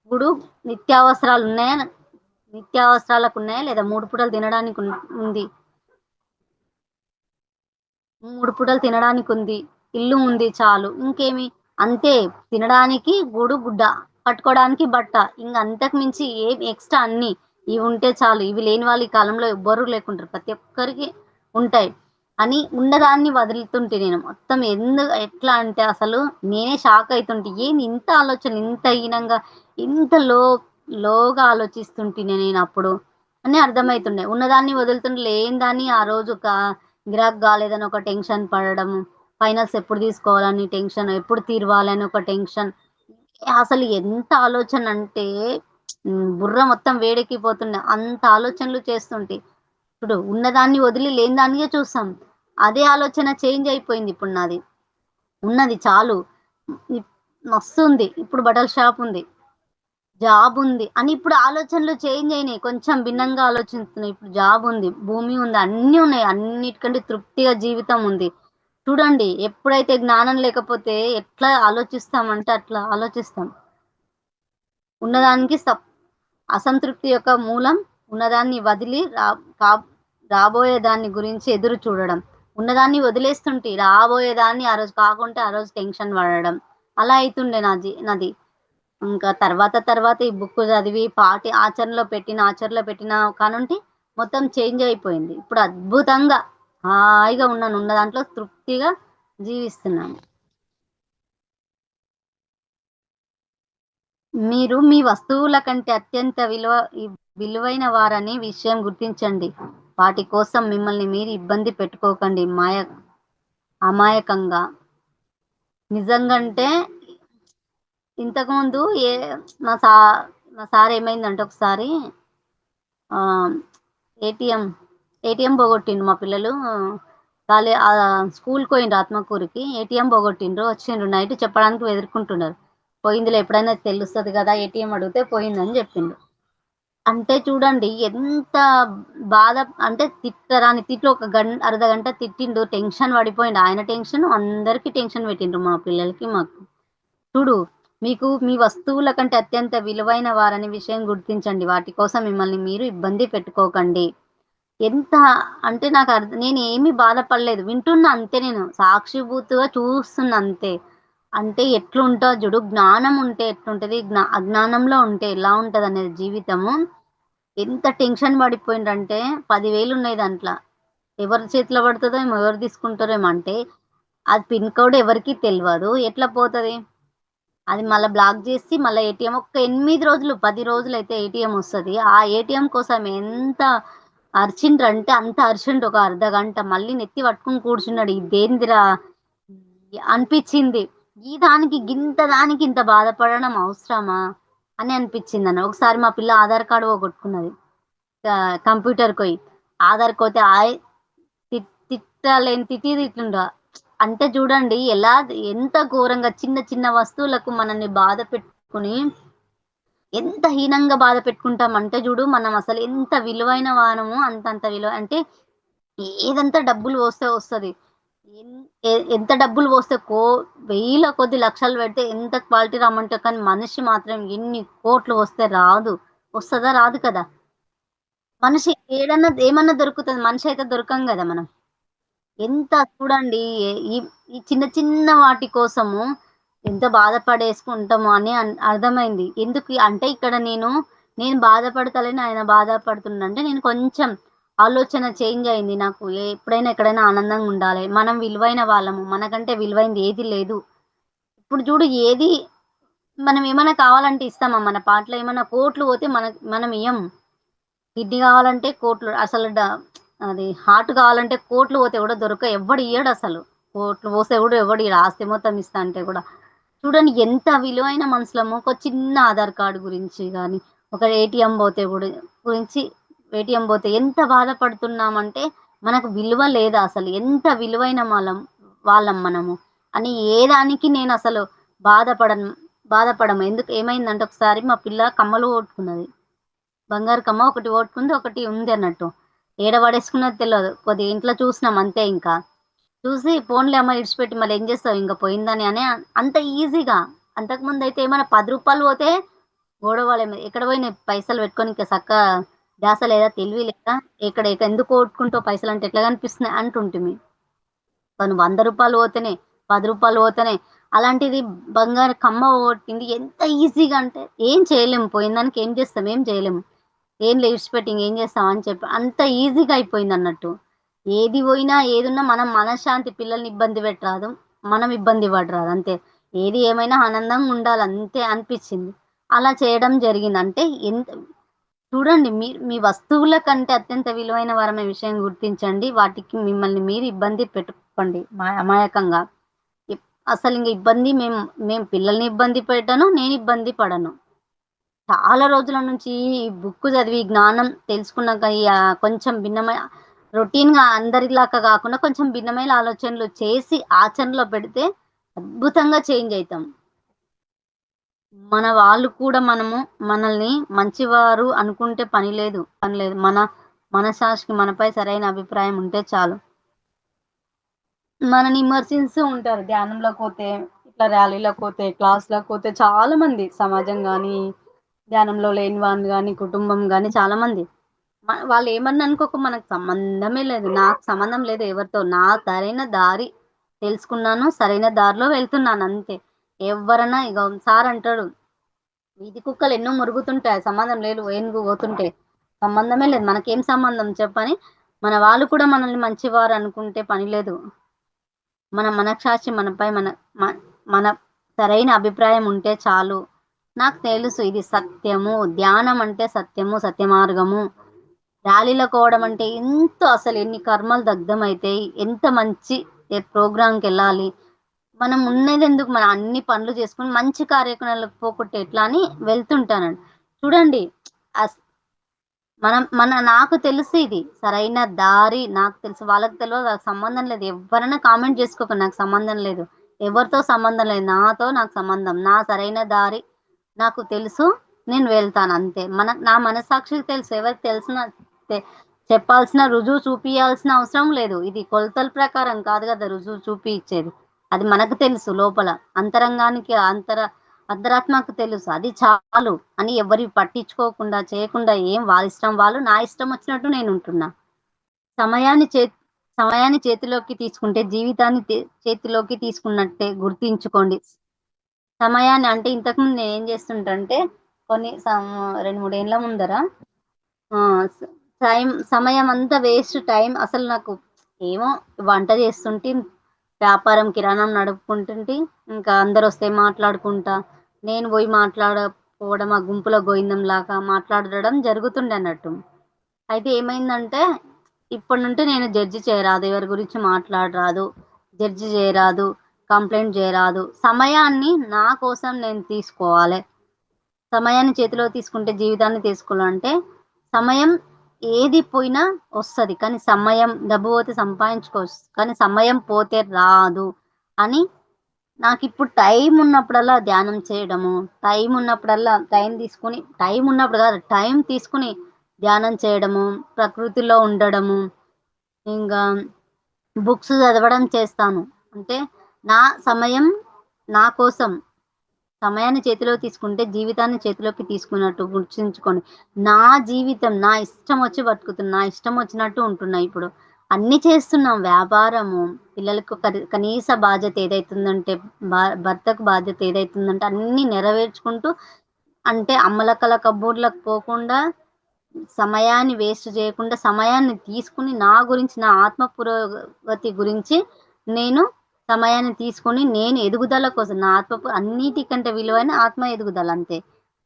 ఇప్పుడు నిత్యావసరాలకు ఉన్నాయా లేదా? 3 పూటలు తినడానికి ఉంది. 3 పూటలు తినడానికి ఉంది. ఇల్లు ఉంది చాలు. ఇంకేమి? అంతే. తినడానికి గుడ్డ, కట్టుకోవడానికి బట్ట. అంతకు మించి ఏం ఎక్స్‌ట్రా అన్నీ. ఇవి ఉంటే చాలు. ఇవి లేని వాళ్ళు ఈ కాలంలో ఎవ్వరు లేకుంటారు. ప్రతి ఒక్కరికి ఉంటాయి. అని ఉన్నదాన్ని వదులుతుంటే నేను మొత్తం ఎట్లా అంటే అసలు నేనే షాక్ అయితుంటి. ఏంది ఇంత ఆలోచన, ఇంత హీనంగా, ఇంత లోగా ఆలోచిస్తుంటినే నేనప్పుడు అని అర్థమైతుండే. ఉన్నదాన్ని వదులుతుంటే లేని దాన్ని ఆ రోజు గిరాకీ కాలేదని ఒక టెన్షన్ పడడం, ఫైనాన్స్ ఎప్పుడు తీసుకోవాలని టెన్షన్, ఎప్పుడు తీరవాలని ఒక టెన్షన్. అసలు ఎంత ఆలోచన అంటే బుర్ర మొత్తం వేడెక్కిపోతుండే. అంత ఆలోచనలు చేస్తుంటి. ఇప్పుడు ఉన్నదాన్ని వదిలి లేని దానికే చూస్తాం. అదే ఆలోచన చేంజ్ అయిపోయింది ఇప్పుడు నాది. ఉన్నది చాలు. మస్తుంది. ఇప్పుడు బట్టల షాప్ ఉంది. జాబ్ ఉంది అని ఇప్పుడు ఆలోచనలు చేంజ్ అయినాయి. కొంచెం భిన్నంగా ఆలోచిస్తున్నాయి. ఇప్పుడు జాబ్ ఉంది, భూమి ఉంది, అన్నీ ఉన్నాయి. అన్నిటికంటే తృప్తిగా జీవితం ఉంది. చూడండి, ఎప్పుడైతే జ్ఞానం లేకపోతే ఎట్లా ఆలోచిస్తామంటే అట్లా ఆలోచిస్తాం. ఉన్నదానికి అసంతృప్తి యొక్క మూలం ఉన్నదాన్ని వదిలి రాబోయే దాన్ని గురించి ఎదురు చూడడం. ఉన్నదాన్ని వదిలేస్తుంటే రాబోయేదాన్ని ఆ రోజు కాకుంటే ఆ రోజు టెన్షన్ పడడం. అలా అయితుండే నాది. ఇంకా తర్వాత ఈ బుక్ చదివి ఆచరణలో పెట్టిన కానుంటి మొత్తం చేంజ్ అయిపోయింది. ఇప్పుడు అద్భుతంగా హాయిగా ఉన్నాను. ఉన్న దాంట్లో తృప్తిగా జీవిస్తున్నాను. మీరు మీ వస్తువుల కంటే అత్యంత విలువైన వారని విషయం గుర్తించండి. వాటి కోసం మిమ్మల్ని మీరు ఇబ్బంది పెట్టుకోకండి అమాయకంగా. నిజంగంటే ఇంతకుముందు మా సా మా సార్ ఏమైందంటే ఒకసారి ఆహ్, ఏటీఎం, ఏటీఎం పోగొట్టిండ్రు మా పిల్లలు. స్కూల్‌కి పోయిండ్రు ఆత్మకూరుకి. ఏటీఎం పోగొట్టిండ్రు. వచ్చిండ్రు నైట్ చెప్పడానికి వెదురుకుంటున్నారు. పోయిందిలే ఎప్పుడైనా తెలుస్తది కదా! ఏటీఎం అడిగితే పోయిందని చెప్పిండు. అంటే చూడండి ఎంత బాధ అంటే తిట్టరాని తిట్లు ఒక అర్ధగంట తిట్టిండు. టెన్షన్ పడిపోయిండు. ఆయన టెన్షన్ అందరికి టెన్షన్ పెట్టిండ్రు మా పిల్లలకి, మాకు. చూడు, మీకు మీ వస్తువుల కంటే అత్యంత విలువైన వారనే విషయం గుర్తించండి. వాటి కోసం మిమ్మల్ని మీరు ఇబ్బంది పెట్టుకోకండి. ఎంత అంటే నేనేమి బాధపడలేదు. వింటున్నా అంతే నేను. సాక్షిభూతుగా చూస్తున్నా అంతే. అంటే ఎట్లుంటదో జూడు, జ్ఞానం ఉంటే ఎట్లుంటది, అజ్ఞానంలో ఉంటే ఎలా ఉంటదనేది జీవితము. ఎంత టెన్షన్ పడిపోయిండ్రంటే 10,000 ఉన్నాయి దాంట్ల. ఎవరి చేతిలో పడతదో ఏమో, ఎవరు తీసుకుంటారేమో అంటే, అది పిన్ కోడ్ ఎవరికీ తెలవదు. ఎట్లా పోతది? అది మళ్ళా బ్లాక్ జేసి మళ్ళా ఏటీఎం ఒక్క 8 రోజులు, 10 రోజులైతే ఏటీఎం ఒస్తది. ఆ ఏటీఎం కోసం ఎంత అరిచిండ్రంటే అంత అరిచిండు ఒక అర్ధగంట. మళ్ళీ నెత్తి పట్టుకొని కూర్చున్నాడు. ఇదేందిరా అనిపిచ్చింది. గింత దానికి ఇంత బాధపడడం అవసరమా? అని అనిపిచ్చిందన్న. ఒకసారి మా పిల్ల ఆధార్ కార్డ్ పోగొట్టుకున్నది. కంప్యూటర్‌కి పోయి. ఆధార్‌కి పోతే తిట్టలేని తిట్లు తిట్లిండు. అంటే చూడండి ఎంత ఘోరంగా చిన్న చిన్న వస్తువులకు మనల్ని బాధ పెట్టుకొని, ఎంత హీనంగా బాధ పెట్టుకుంటామంటే చూడు, మనం అసలు ఎంత విలువైన వారమో అంతంత విలువ అంటే ఏదంతా డబ్బులు పోస్తే వస్తది. ఎన్ ఎంత డబ్బులు పోస్తే వేల కొద్ది లక్షలు పెడితే ఎంత క్వాలిటీ రమ్మంటే కానీ మనిషి మాత్రం ఎన్ని కోట్లు వస్తే రాదు. వస్తదా? రాదు కదా! మనిషి ఏమన్నా దొరుకుతది. మనిషి అయితే దొరకం గదా మనం. ఎంత చూడండి ఈ ఈ చిన్న చిన్న వాటి కోసము ఎంత బాధపడేసుకుంటామో అని అర్థమైంది. అంటే ఇక్కడ నేను బాధపడతలేను, ఆయన బాధపడుతుండంటే నేను కొంచెం ఆలోచన చేంజ్ అయింది నాకు. ఎప్పుడైనా ఎక్కడైనా ఆనందంగా ఉండాలి. మనం విలువైన వాళ్ళము. మనకంటే విలువైంది ఏది లేదు. ఇప్పుడు చూడు మనం ఏమైనా కావాలంటే ఇస్తామా? మన పాటలో ఏమన్నా కోట్లు పోతే మనం ఇయ్యం. కిడ్నీ కావాలంటే కోట్లు అసలు అది హార్ట్ కావాలంటే కోట్లు పోతే కూడా ఎవ్వడు ఇయ్యడసలు. కోట్లు పోస్తే కూడా ఎవడియ్యడు. ఆస్తి మొత్తం ఇస్తా అంటే కూడా. చూడండి ఎంత విలువైన మనుషులము. ఒక చిన్న ఆధార్ కార్డ్ గురించి గాని, ఒక గురించి ఏటీఎం పోతే ఎంత బాధపడుతున్నామంటే, మనకు విలువ లేదా అసలు? ఎంత విలువైన వాళ్ళం మనము అని ఏ దానికి నేనసలు బాధపడను బాధపడము. ఏమైందంటే ఒకసారి మా పిల్ల కమ్మలు పోగొట్టుకున్నది. బంగారు కమ్మ ఒకటి పోగొట్టుకుంది. ఒకటి ఉంది అన్నట్టు. ఏడ పడేసుకున్నదో తెలవదు. కొద్దిగా ఇంట్లో చూసినాం అంతే ఇంకా. చూసి పోనీలే అమ్మ ఇడిచిపెట్టి మళ్ళీ ఏం చేస్తావు ఇంక పోయిందని అని అంత ఈజీగా. అంతకుముందయితే ఏమన్నా రూ. 10 పోతే గొడవలేమి. ఎక్కడ పోయినాయి పైసలు పెట్టుకొని ఇంక ధ్యాస లేదా? తెలివి లేదా? ఎందుకు పోగొట్టుకుంటావు పైసలంటే ఎట్లా కనిపిస్తున్నాయి అంటుంటిమి. కానీ రూ. 100 పోతేనే, రూ. 10 పోతేనే అలాంటిది బంగారు కమ్మ పోగొట్టింది. ఎంత ఈజీగా అంటే ఏం చేయలేము. పోయిన దానికి ఏం చేస్తాం? ఏం చేయలేము. ఏంలే ఇడిచిపెట్టి ఇంగేం చేస్తాం అని చెప్పి అంత ఈజీగా అయిపోయిందన్నట్టు. ఏది పోయినా, ఏదున్నా మనం మనశ్శాంతి పిల్లల్ని ఇబ్బంది పెట్టరాదు. మనం ఇబ్బంది పడరాదు అంతే. ఏది ఏమైనా ఆనందంగా ఉండాలి అంతే అనిపిచ్చింది. అలా చేయడం జరిగింది. అంటే చూడండి మీ వస్తువుల కంటే అత్యంత విలువైన వారమే విషయం గుర్తించండి. వాటికి మిమ్మల్ని మీరు ఇబ్బంది పెట్టుకోకండి అమాయకంగా. ఇప్ అసలింక ఇబ్బంది మేము పిల్లల్ని ఇబ్బంది పెట్టను. నేను ఇబ్బంది పడను. చాలా రోజుల నుంచి ఈ బుక్ చదివి జ్ఞానం తెలుసుకున్నాక కొంచెం రొటీన్‌గా అందరిలాగా కాకుండా కొంచెం భిన్నమైన ఆలోచనలు చేసి ఆచరణలో పెడితే అద్భుతంగా చేంజ్ అయితాం. మన వాళ్ళు కూడా మనల్ని మంచివారు అనుకుంటే పని లేదు. మన మనసాక్షికి మనపై సరైన అభిప్రాయం ఉంటే చాలు. మనని విమర్శిస్తూ ఉంటారు. ధ్యానంలోకి పోతే, ఇట్లా ర్యాలీలకు పోతే, క్లాస్‌లకు పోతే చాలామంది సమాజం గాని, ధ్యానంలో లేని వాళ్ళు గాని, కుటుంబం గాని చాలామంది. వాళ్ళేమన్నా అనుకోక మనకు సంబంధమే లేదు. నాకు సంబంధం లేదు ఎవరితో. నా సరైన దారి తెలుసుకున్నాను. సరైన దారిలో వెళ్తున్నాను అంతే. ఎవ్వరన్నా ఇగో సార్ అంటాడు వీధి కుక్కలు ఎన్నో మురుగుతుంటాయి, సంబంధం లేదు, ఏనుగు పోతుంటే సంబంధమే లేదు, మనకేం సంబంధం చెప్పని. మన వాళ్ళు కూడా మనల్ని మంచివారు అనుకుంటే పని లేదు. మన మనసాక్షి మనపై మన సరైన అభిప్రాయం ఉంటే చాలు. నాకు తెలుసు ఇది సత్యము, ధ్యానం అంటే సత్యము, సత్య మార్గము. ర్యాలీలకు పోవడం అంటే ఎంతో, అసలు ఎన్ని కర్మలు దగ్ధమైతాయి, ఎంత మంచి ప్రోగ్రాంకి వెళ్ళాలి. మనం ఉన్నది ఎందుకు, మనం అన్ని పనులు చేసుకుని మంచి కార్యక్రమాలకు పోకుంటే ఎట్లా అని వెళ్తుంటానండి. చూడండి, అస్- నాకు తెలుసు ఇది సరైన దారి, నాకు తెలుసు, వాళ్ళకి తెలియదు, నాకు సంబంధం లేదు. ఎవరైనా కామెంట్ చేసుకోక, నాకు సంబంధం లేదు, ఎవరితో సంబంధం లేదు, నాకు సంబంధం, నా సరైన దారి నాకు తెలుసు, నేను వెళ్తాను అంతే. నా మనసాక్షికి తెలుసు, ఎవరికి తెలిసిన తె- చెప్పాల్సిన, రుజువు చూపియాల్సిన అవసరం లేదు. ఇది కొలతల ప్రకారం కాదు కదా రుజువు చూపి ఇచ్చేది, అది మనకు తెలుసు లోపల, అంతరంగానికి అంతరాత్మకు తెలుసు, అది చాలు అని ఎవరి పట్టించుకోకుండా చేయకుండా, ఏం వాళ్ళ ఇష్టం వాళ్ళు, నా ఇష్టం వచ్చినట్టు నేను ఉంటున్నా. సమయాన్ని చే సమయాన్ని చేతిలోకి తీసుకుంటే జీవితాన్ని చేతిలోకి తీసుకున్నట్టే గుర్తించుకోండి. సమయాన్ని అంటే ఇంతకుముందు నేను ఏం చేస్తుంటంటే, కొన్ని 2-3 ఏళ్ల ముందర ఆ, సమయం అంతా వేస్ట్, టైం అసలు నాకు ఏమో, వంట చేస్తుంటే, వ్యాపారం కిరాణం నడుపుకుంటుంటే, ఇంకా అందరు వస్తే మాట్లాడుకుంటా, నేను పోయి మాట్లాడకపోవడం, ఆ గుంపులో గోయిందం లాగా మాట్లాడడం జరుగుతుండే అన్నట్టు. అయితే ఏమైందంటే, ఇప్పటి నుండి నేను జడ్జి చేయరాదు, ఎవరి గురించి మాట్లాడరాదు, జడ్జి చేయరాదు, కంప్లైంట్ చేయరాదు. సమయాన్ని నా కోసం నేను తీసుకోవాలి. సమయాన్ని చేతిలో తీసుకుంటే జీవితాన్ని తీసుకోవాలంటే, సమయం ఏది పోయినా వస్తుంది, కానీ సమయం, డబ్బు పోతే సంపాదించుకోవచ్చు, కానీ సమయం పోతే రాదు అని. నాకు ఇప్పుడు టైం ఉన్నప్పుడల్లా ధ్యానం చేయడము, టైం ఉన్నప్పుడల్లా టైం ఉన్నప్పుడు కాదు, టైం తీసుకుని ధ్యానం చేయడము, ప్రకృతిలో ఉండడము, ఇంకా బుక్స్ చదవడం చేస్తాను. అంటే నా సమయం నా కోసం. సమయాన్ని చేతిలో తీసుకుంటే జీవితాన్ని చేతిలోకి తీసుకున్నట్టు గుర్తుంచుకోండి. నా జీవితం నా ఇష్టం వచ్చి బతుకుతున్నా, నా ఇష్టం వచ్చినట్టు ఉంటున్నా. ఇప్పుడు అన్ని చేస్తున్నాం, వ్యాపారము, పిల్లలకు కనీస బాధ్యత ఏదైతుందంటే, భర్తకు బాధ్యత ఏదైతుందంటే అన్ని నెరవేర్చుకుంటూ, అంటే అమ్మలక్కల కబ్బూర్లకు పోకుండా, సమయాన్ని వేస్ట్ చేయకుండా, సమయాన్ని తీసుకుని నా గురించి, నా ఆత్మ పురోగతి గురించి నేను సమయాన్ని తీసుకొని, నేను ఎదుగుదల కోసం, నా అన్నిటికంటే విలువైన ఆత్మ ఎదుగుదల అంతే.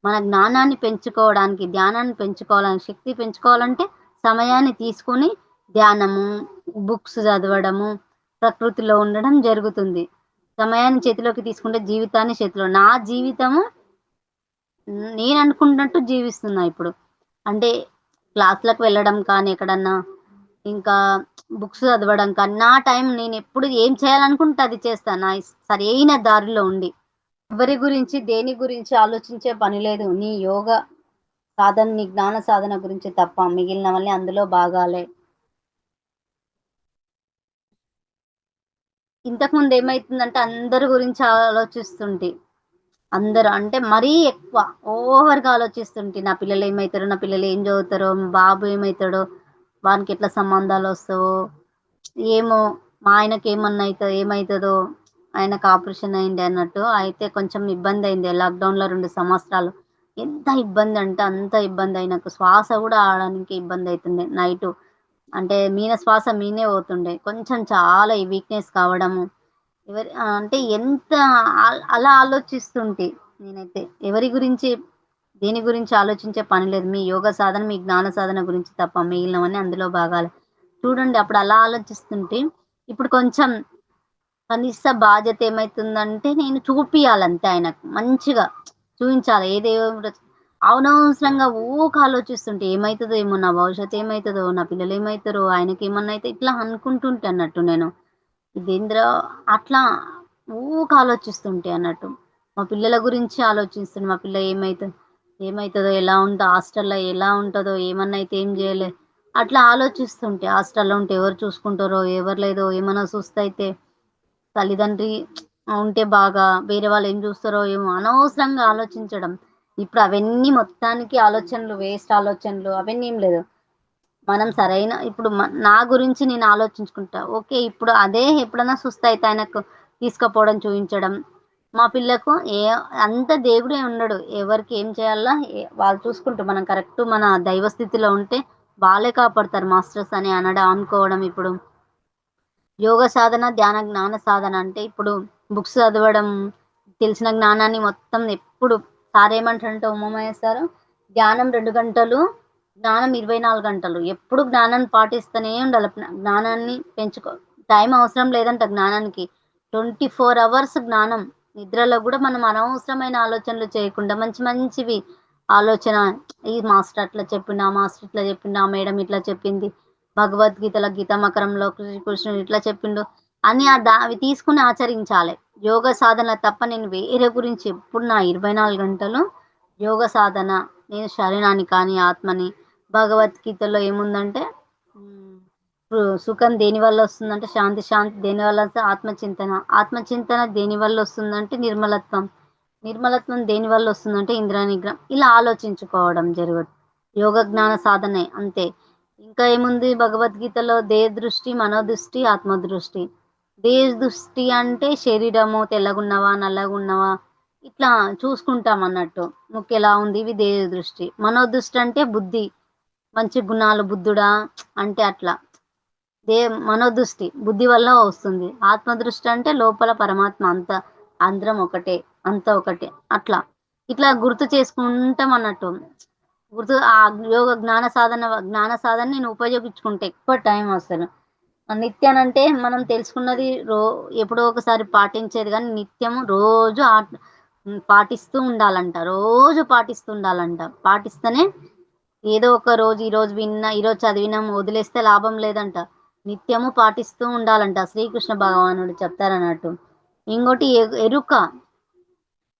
మన జ్ఞానాన్ని పెంచుకోవడానికి, ధ్యానాన్ని పెంచుకోవాలని, శక్తి పెంచుకోవాలంటే సమయాన్ని తీసుకొని ధ్యానము, బుక్స్ చదవడము, ప్రకృతిలో ఉండడం జరుగుతుంది. సమయాన్ని చేతిలోకి తీసుకుంటే జీవితాన్ని చేతిలో, నా జీవితము నేను అనుకున్నట్టు జీవిస్తున్నా ఇప్పుడు. అంటే క్లాసులకు వెళ్ళడం కానీ, ఎక్కడన్నా ఇంకా బుక్స్ చదవడం కానీ, నా టైం నేను ఎప్పుడు ఏం చేయాలనుకుంటే అది చేస్తాను, నా సరైన దారిలో ఉండి. ఎవరి గురించి దేని గురించి ఆలోచించే పని లేదు. నీ యోగ సాధన, నీ జ్ఞాన సాధన గురించి తప్ప, మిగిలినవన్నీ అందులో భాగాలే. ఇంతకుముందు ఏమైతుందంటే, అందరి గురించి ఆలోచిస్తుంటే, అందరూ అంటే మరీ ఎక్కువ, ఓవర్గా ఆలోచిస్తుంటే, నా పిల్లలు ఏమవుతారో, నా పిల్లలు ఏం చదువుతారో, మా బాబు ఏమవుతాడో, వానికి ఎట్లా సంబంధాలు వస్తావో ఏమో, మా ఆయనకి ఏమవుతుందో, ఆయనకు ఆపరేషన్ అయింది అన్నట్టు. అయితే కొంచెం ఇబ్బంది అయింది లాక్డౌన్లో 2 సంవత్సరాలు. ఎంత ఇబ్బంది అంటే అంత ఇబ్బంది అయి, నాకు శ్వాస కూడా ఆడడానికి ఇబ్బంది అవుతుండే నైటు. అంటే మీన శ్వాస మీనే పోతుండే, కొంచెం చాలా ఈ వీక్నెస్ కావడము. అంటే ఎంత అలా ఆలోచిస్తుంటే, నేనైతే ఎవరి గురించి దేని గురించి ఆలోచించే పని లేదు. మీ యోగ సాధన, మీ జ్ఞాన సాధన గురించి తప్ప, మిగిలినవన్నీ అందులో భాగాలు. చూడండి, అప్పుడు అలా ఆలోచిస్తుంటే, ఇప్పుడు కొంచెం కనీస బాధ్యత ఏమైతుందంటే, నేను చూపియాలంతే ఆయనకు మంచిగా చూపించాలి. అనవసరంగా ఊక ఆలోచిస్తుంటే, ఏమవుతుందో ఏమో, నా భవిష్యత్తు ఏమవుతుందో, నా పిల్లలు ఏమవుతారో, ఆయనకి ఏమన్నా అయితే ఇట్లా అనుకుంటుంటే అన్నట్టు నేను. ఇదేంద్రా అట్లా ఊక ఆలోచిస్తుంటే అన్నట్టు. మా పిల్లల గురించి ఆలోచిస్తుంది, మా పిల్ల ఏమవుతుందో, ఎలా ఉంటుందో, హాస్టల్లో ఎలా ఉంటుందో, ఏమన్నా అయితే ఏం చేయలే, అట్లా ఆలోచిస్తుంటే. హాస్టల్లో ఉంటే ఎవరు చూసుకుంటారో, ఎవరు లేదో, ఏమన్నా అయితే తల్లిదండ్రి ఉంటే బాగా, వేరే వాళ్ళు ఏం చూస్తారో ఏమో, అనవసరంగా ఆలోచించడం. ఇప్పుడు అవన్నీ మొత్తానికి ఆలోచనలు, వేస్ట్ ఆలోచనలు, అవన్నీ ఏం లేదు. మనం సరైన ఇప్పుడు నా గురించి నేను ఆలోచించుకుంటా. ఓకే, ఇప్పుడు అదే ఎప్పుడైనా సుస్థ అయితే ఆయనకు తీసుకుపోవడం, చూపించడం, మా పిల్లకు అంత దేవుడే ఉండడు. ఎవరికి ఏం చేయాలా వాళ్ళు చూసుకుంటారు. మనం కరెక్ట్ మన దైవ స్థితిలో ఉంటే వాళ్ళే కాపాడతారు మాస్టర్స్ అని అనుకోవడం. ఇప్పుడు యోగ సాధన, ధ్యాన, జ్ఞాన సాధన అంటే ఇప్పుడు బుక్స్ చదవడం, తెలిసిన జ్ఞానాన్ని మొత్తం ఎప్పుడు సార్ ఏమంటారంటే ఉమామయ్య సారు, ధ్యానం 2 గంటలు, జ్ఞానం 24 గంటలు. ఎప్పుడు జ్ఞానాన్ని పాటిస్తూనే ఉండాలి. జ్ఞానాన్ని పెంచుకో టైం అవసరం లేదంట జ్ఞానానికి. 24 అవర్స్ జ్ఞానం. నిద్రలో కూడా మనం అనవసరమైన ఆలోచనలు చేయకుండా మంచి మంచివి ఆలోచన, ఈ మాస్టర్ అట్లా చెప్పిండు, ఆ మాస్టర్ ఇట్లా చెప్పిండు, ఆ మేడం ఇట్లా చెప్పింది, భగవద్గీతలో గీతా మకరంలో కృష్ణుడు ఇట్లా చెప్పిండు అని అవి తీసుకుని ఆచరించాలి. యోగ సాధన తప్ప నేను వేరే గురించి ఎప్పుడు నా 24 గంటలు యోగ సాధన. నేను శరీరాన్ని కానీ ఆత్మని, భగవద్గీతలో ఏముందంటే సుఖం దేని వల్ల వస్తుందంటే శాంతి, శాంతి దేని వల్ల వస్తే ఆత్మచింతన, ఆత్మచింతన దేని వల్ల వస్తుందంటే నిర్మలత్వం, నిర్మలత్వం దేని వల్ల వస్తుందంటే ఇంద్రియ నిగ్రహం. ఇలా ఆలోచించుకోవడం జరుగుతుంది. యోగ జ్ఞాన సాధనే అంతే. ఇంకా ఏముంది భగవద్గీతలో దేహ దృష్టి, మనోదృష్టి, ఆత్మదృష్టి. దేహ దృష్టి అంటే శరీరము తెల్లగున్నవా నల్లగున్నవా ఇట్లా చూసుకుంటాం అన్నట్టు. ముక్కు ఎలా ఉంది, ఇవి దేహ దృష్టి. మనోదృష్టి అంటే బుద్ధి, మంచి గుణాలు, బుద్ధుడా అంటే అట్లా. మనోదృష్టి బుద్ధి వల్ల వస్తుంది. ఆత్మదృష్టి అంటే లోపల పరమాత్మ అందరం ఒకటే, అంత ఒకటే అట్లా. ఇట్లా గుర్తు చేసుకుంటాం అన్నట్టు. ఆ జ్ఞాన సాధన నేను ఉపయోగించుకుంటే ఎక్కువ టైం అసలు. నిత్యానంటే మనం తెలుసుకున్నది ఎప్పుడో ఒకసారి పాటించేది కానీ నిత్యము రోజు పాటిస్తూ ఉండాలంట. రోజు పాటిస్తూ ఉండాలంట. పాటిస్తేనే ఏదో ఒక రోజు ఈరోజు చదివినాం వదిలేస్తే లాభం లేదంట. నిత్యము పాటిస్తూ ఉండాలంట. శ్రీకృష్ణ భగవానుడు చెప్తారన్నట్టు. ఇంకోటి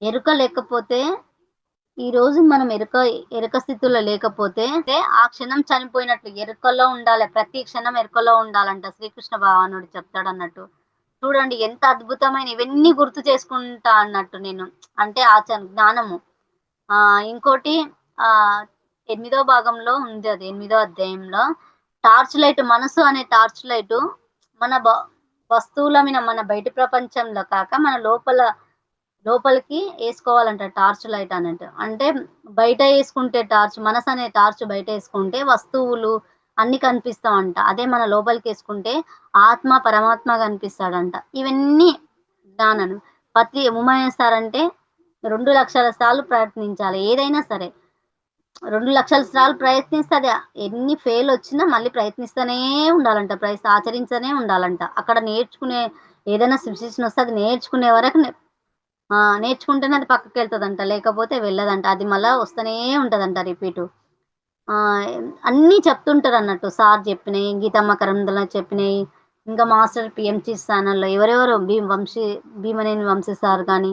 ఎరుక లేకపోతే, ఈ రోజు మనం ఎరుక స్థితిలో లేకపోతే ఆ క్షణం చనిపోయినట్లు. ఎరుకలో ఉండాలి, ప్రతి క్షణం ఎరుకలో ఉండాలంట. శ్రీకృష్ణ భగవానుడు చెప్తాడన్నట్టు. చూడండి ఎంత అద్భుతమైన ఇవన్నీ గుర్తు చేసుకుంటా అన్నట్టు నేను. అంటే జ్ఞానము. ఇంకోటి ఆ 8వ భాగంలో ఉంది, అది 8వ అధ్యాయంలో టార్చ్ లైట్, మనసు అనే టార్చ్ లైట్ మన వస్తువుల మీద, మన బయట ప్రపంచంలో కాక మన లోపలికి వేసుకోవాలంట టార్చ్ లైట్ అన్నట్టు. అంటే బయట వేసుకుంటే టార్చ్, మనసు అనే టార్చ్ బయట వేసుకుంటే వస్తువులు అన్ని కనిపిస్తామంట. అదే మన లోపలికి వేసుకుంటే ఆత్మ పరమాత్మ కనిపిస్తాడంట. ఇవన్నీ జ్ఞానాలు. ఉమాయిస్తారంటే 2 లక్షల సార్లు ప్రయత్నించాలి. ఏదైనా సరే 2 లక్షల సార్లు ప్రయత్నిస్తే అది ఎన్ని ఫెయిల్ వచ్చినా మళ్ళీ ప్రయత్నిస్తూనే ఉండాలంట. ఆచరించనే ఉండాలంట. అక్కడ ఏదైనా సిచ్యువేషన్ వస్తే అది నేర్చుకునే వరకు నేర్చుకుంటేనే అది పక్కకి వెళ్తుందంట, లేకపోతే వెళ్ళదంట. అది మళ్ళీ వస్తూనే ఉంటుందంట రిపీటు. అన్నీ చెప్తుంటారు అన్నట్టు. సార్ చెప్పినాయి, గీతమ్మ కరందలో చెప్పినాయి, ఇంకా మాస్టర్ పిఎంసి ఛానల్లో ఎవరెవరు భీమనేని వంశీ సార్ కానీ,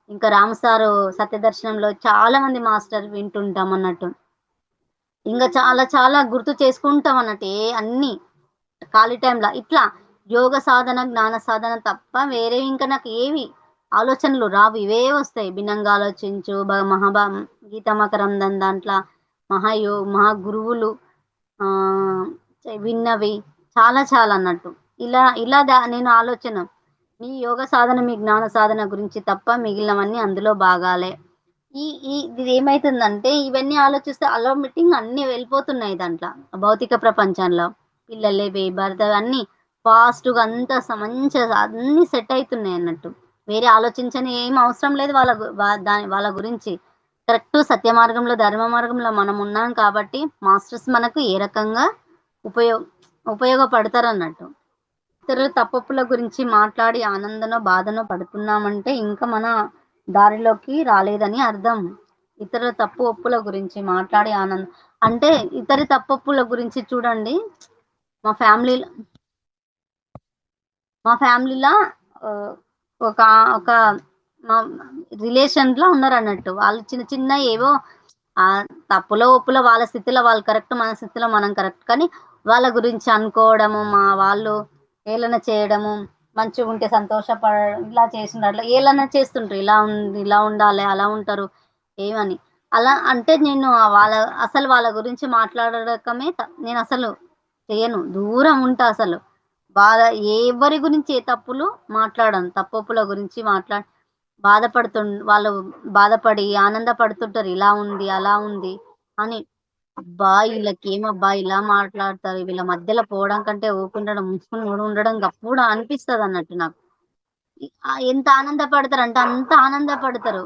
ఇంకా రామ్ సారు సత్యదర్శనంలో చాలా మంది మాస్టర్ వింటుంటాం అన్నట్టు. ఇంకా చాలా చాలా గుర్తు చేసుకుంటాం అన్నట్టు. అన్ని ఖాళీ టైంలో ఇట్లా యోగ సాధన, జ్ఞాన సాధన తప్ప వేరే ఇంకా నాకు ఏవి ఆలోచనలు రావు. ఇవే వస్తాయి. భిన్నంగా ఆలోచించు, గీతమకరందం దాంట్లో మహా గురువులు విన్నవి చాలా చాలా అన్నట్టు. ఇలా ఇలా నేను ఆలోచన మీ యోగ సాధన, మీ జ్ఞాన సాధన గురించి తప్ప మిగిలినవన్నీ అందులో భాగాలే. ఇది ఏమైతుందంటే ఇవన్నీ ఆలోచిస్తే ఆటోమేటిక్ అన్ని వెళ్ళిపోతున్నాయి దాంట్లో. భౌతిక ప్రపంచంలో పిల్లలే, భర్త అన్ని ఫాస్ట్గా అంతా మంచిగా అన్ని సెట్ అవుతున్నాయి అన్నట్టు. వేరే ఆలోచించని ఏం అవసరం లేదు వాళ్ళ గురించి. కరెక్ట్ సత్య మార్గంలో, ధర్మ మార్గంలో మనం ఉన్నాం కాబట్టి మాస్టర్స్ మనకు ఏ రకంగా ఉపయోగపడతారు అన్నట్టు. ఇతరుల తప్పొప్పుల గురించి మాట్లాడి ఆనందనో బాధనో పడుతున్నామంటే ఇంకా మన దారిలోకి రాలేదని అర్థం. ఇతరుల తప్పు ఒప్పుల గురించి మాట్లాడి అంటే ఇతరి తప్పొప్పుల గురించి చూడండి. మా ఫ్యామిలీలో ఒక ఒక మా రిలేషన్లో ఉన్నారు అన్నట్టు. వాళ్ళు చిన్న చిన్న ఏవో తప్పులో ఒప్పులో వాళ్ళ స్థితిలో వాళ్ళు కరెక్ట్, మన స్థితిలో మనం కరెక్ట్, కానీ వాళ్ళ గురించి అనుకోవడము, వాళ్ళు ఏలన చేయడము, మంచిగా ఉంటే సంతోషపడడం, ఇలా చేస్తున్నారు, అట్లా ఏలన చేస్తుంటారు. ఇలా ఉండాలి, అలా ఉంటారు ఏమని. అలా అంటే నేను వాళ్ళ గురించి మాట్లాడకమే నేను అసలు చేయను, దూరం ఉంటా అసలు. ఎవరి గురించి ఏ తప్పులు మాట్లాడను, తప్పొప్పుల గురించి వాళ్ళు బాధపడి ఆనందపడుతుంటారు. ఇలా ఉంది, అలా ఉంది అని. అబ్బా! ఈళ్ళకేమబ్బా ఇలా మాట్లాడతారు. వీళ్ళ మధ్యలో పోవడం కంటే ఊకుండడం, మూసుకొని కూడా ఉండడం గప్పుడు అనిపిస్తదన్నట్టు నాకు. ఎంత ఆనందపడతారంటే అంత ఆనందపడతారు.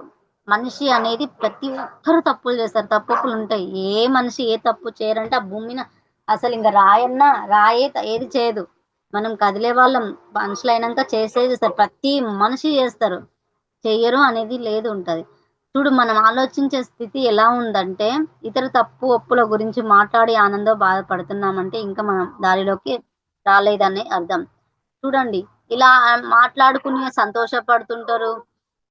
మనిషి అనేది ప్రతి ఒక్కరు తప్పులు చేస్తారు. తప్పొప్పులుంటాయి. ఏ మనిషి ఏ తప్పు చేయరంటే ఆ భూమి మీద అసలింక రాయన్నా రాయే ఏది చేయదు. మనం కదిలే వాళ్ళం. మనుషులైనంక చేసేది చేస్తారు. ప్రతి మనిషి చేస్తారు. చెయ్యరు అనేది లేదు ఉంటది. చూడు మనం ఆలోచించే స్థితి ఎలా ఉందంటే, ఇతర తప్పు, ఒప్పుల గురించి మాట్లాడి బాధపడుతున్నామంటే ఇంకా మనం దారిలోకి రాలేదని అర్థం. చూడండి ఇలా మాట్లాడుకుని సంతోషపడుతుంటారు.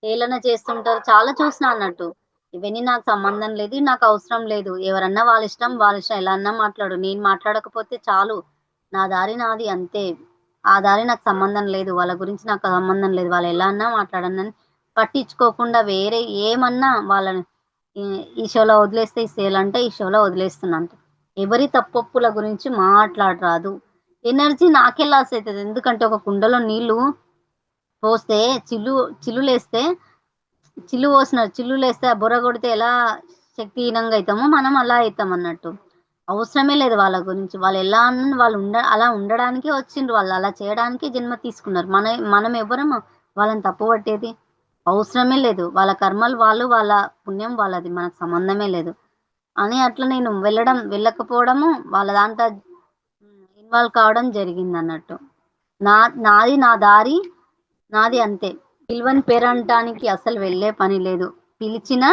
హేళన చేస్తుంటారు. చాలా చూసినా అన్నట్టు. ఇవన్నీ నాకు సంబంధం లేదు. ఇది నాకు అవసరం లేదు. ఎవరన్నా వాళ్ళ ఇష్టం ఎలా అన్నా మాట్లాడు. నేను మాట్లాడకపోతే చాలు. నా దారి నాది అంతే. ఆ దారి నాకు సంబంధం లేదు. వాళ్ళ గురించి నాకు సంబంధం లేదు. వాళ్ళు ఎలా అన్నా మాట్లాడనని పట్టించుకోకుండా వేరే ఏమన్నా వాళ్ళని ఈ ఈ షోలో వదిలేస్తే ఈ సేలంటే ఈ షోలో వదిలేస్తున్నంట. ఎవరి తప్పొప్పుల గురించి మాట్లాడరాదు. ఎనర్జీ నాకే లాస్ అయితది. ఎందుకంటే ఒక కుండలో నీళ్లు పోస్తే చిల్లులేస్తే చిల్లులేస్తే ఆ బుర్ర కొడితే ఎలా శక్తిహీనంగా అయితామో మనం అలా అయితామన్నట్టు. అవసరమే లేదు వాళ్ళ గురించి. వాళ్ళు ఎలా అన్నా అలా ఉండడానికే వచ్చిండ్రు. వాళ్ళు అలా చేయడానికే జన్మ తీసుకున్నారు. మనం ఎవ్వరం వాళ్ళని తప్పు పట్టేది? అవసరమే లేదు. వాళ్ళ కర్మలు వాళ్ళు, వాళ్ళ పుణ్యం వాళ్ళది. మనకు సంబంధమే లేదు. అని అట్లా నేను వెళ్ళకపోవడము వాళ్ళ దాంట్లో ఇన్వాల్వ్ కావడం జరిగిందన్నట్టు. నాది నా దారి నాది అంతే. పిలవని పేరంటానికి అసలు వెళ్ళే పని లేదు. పిలిచినా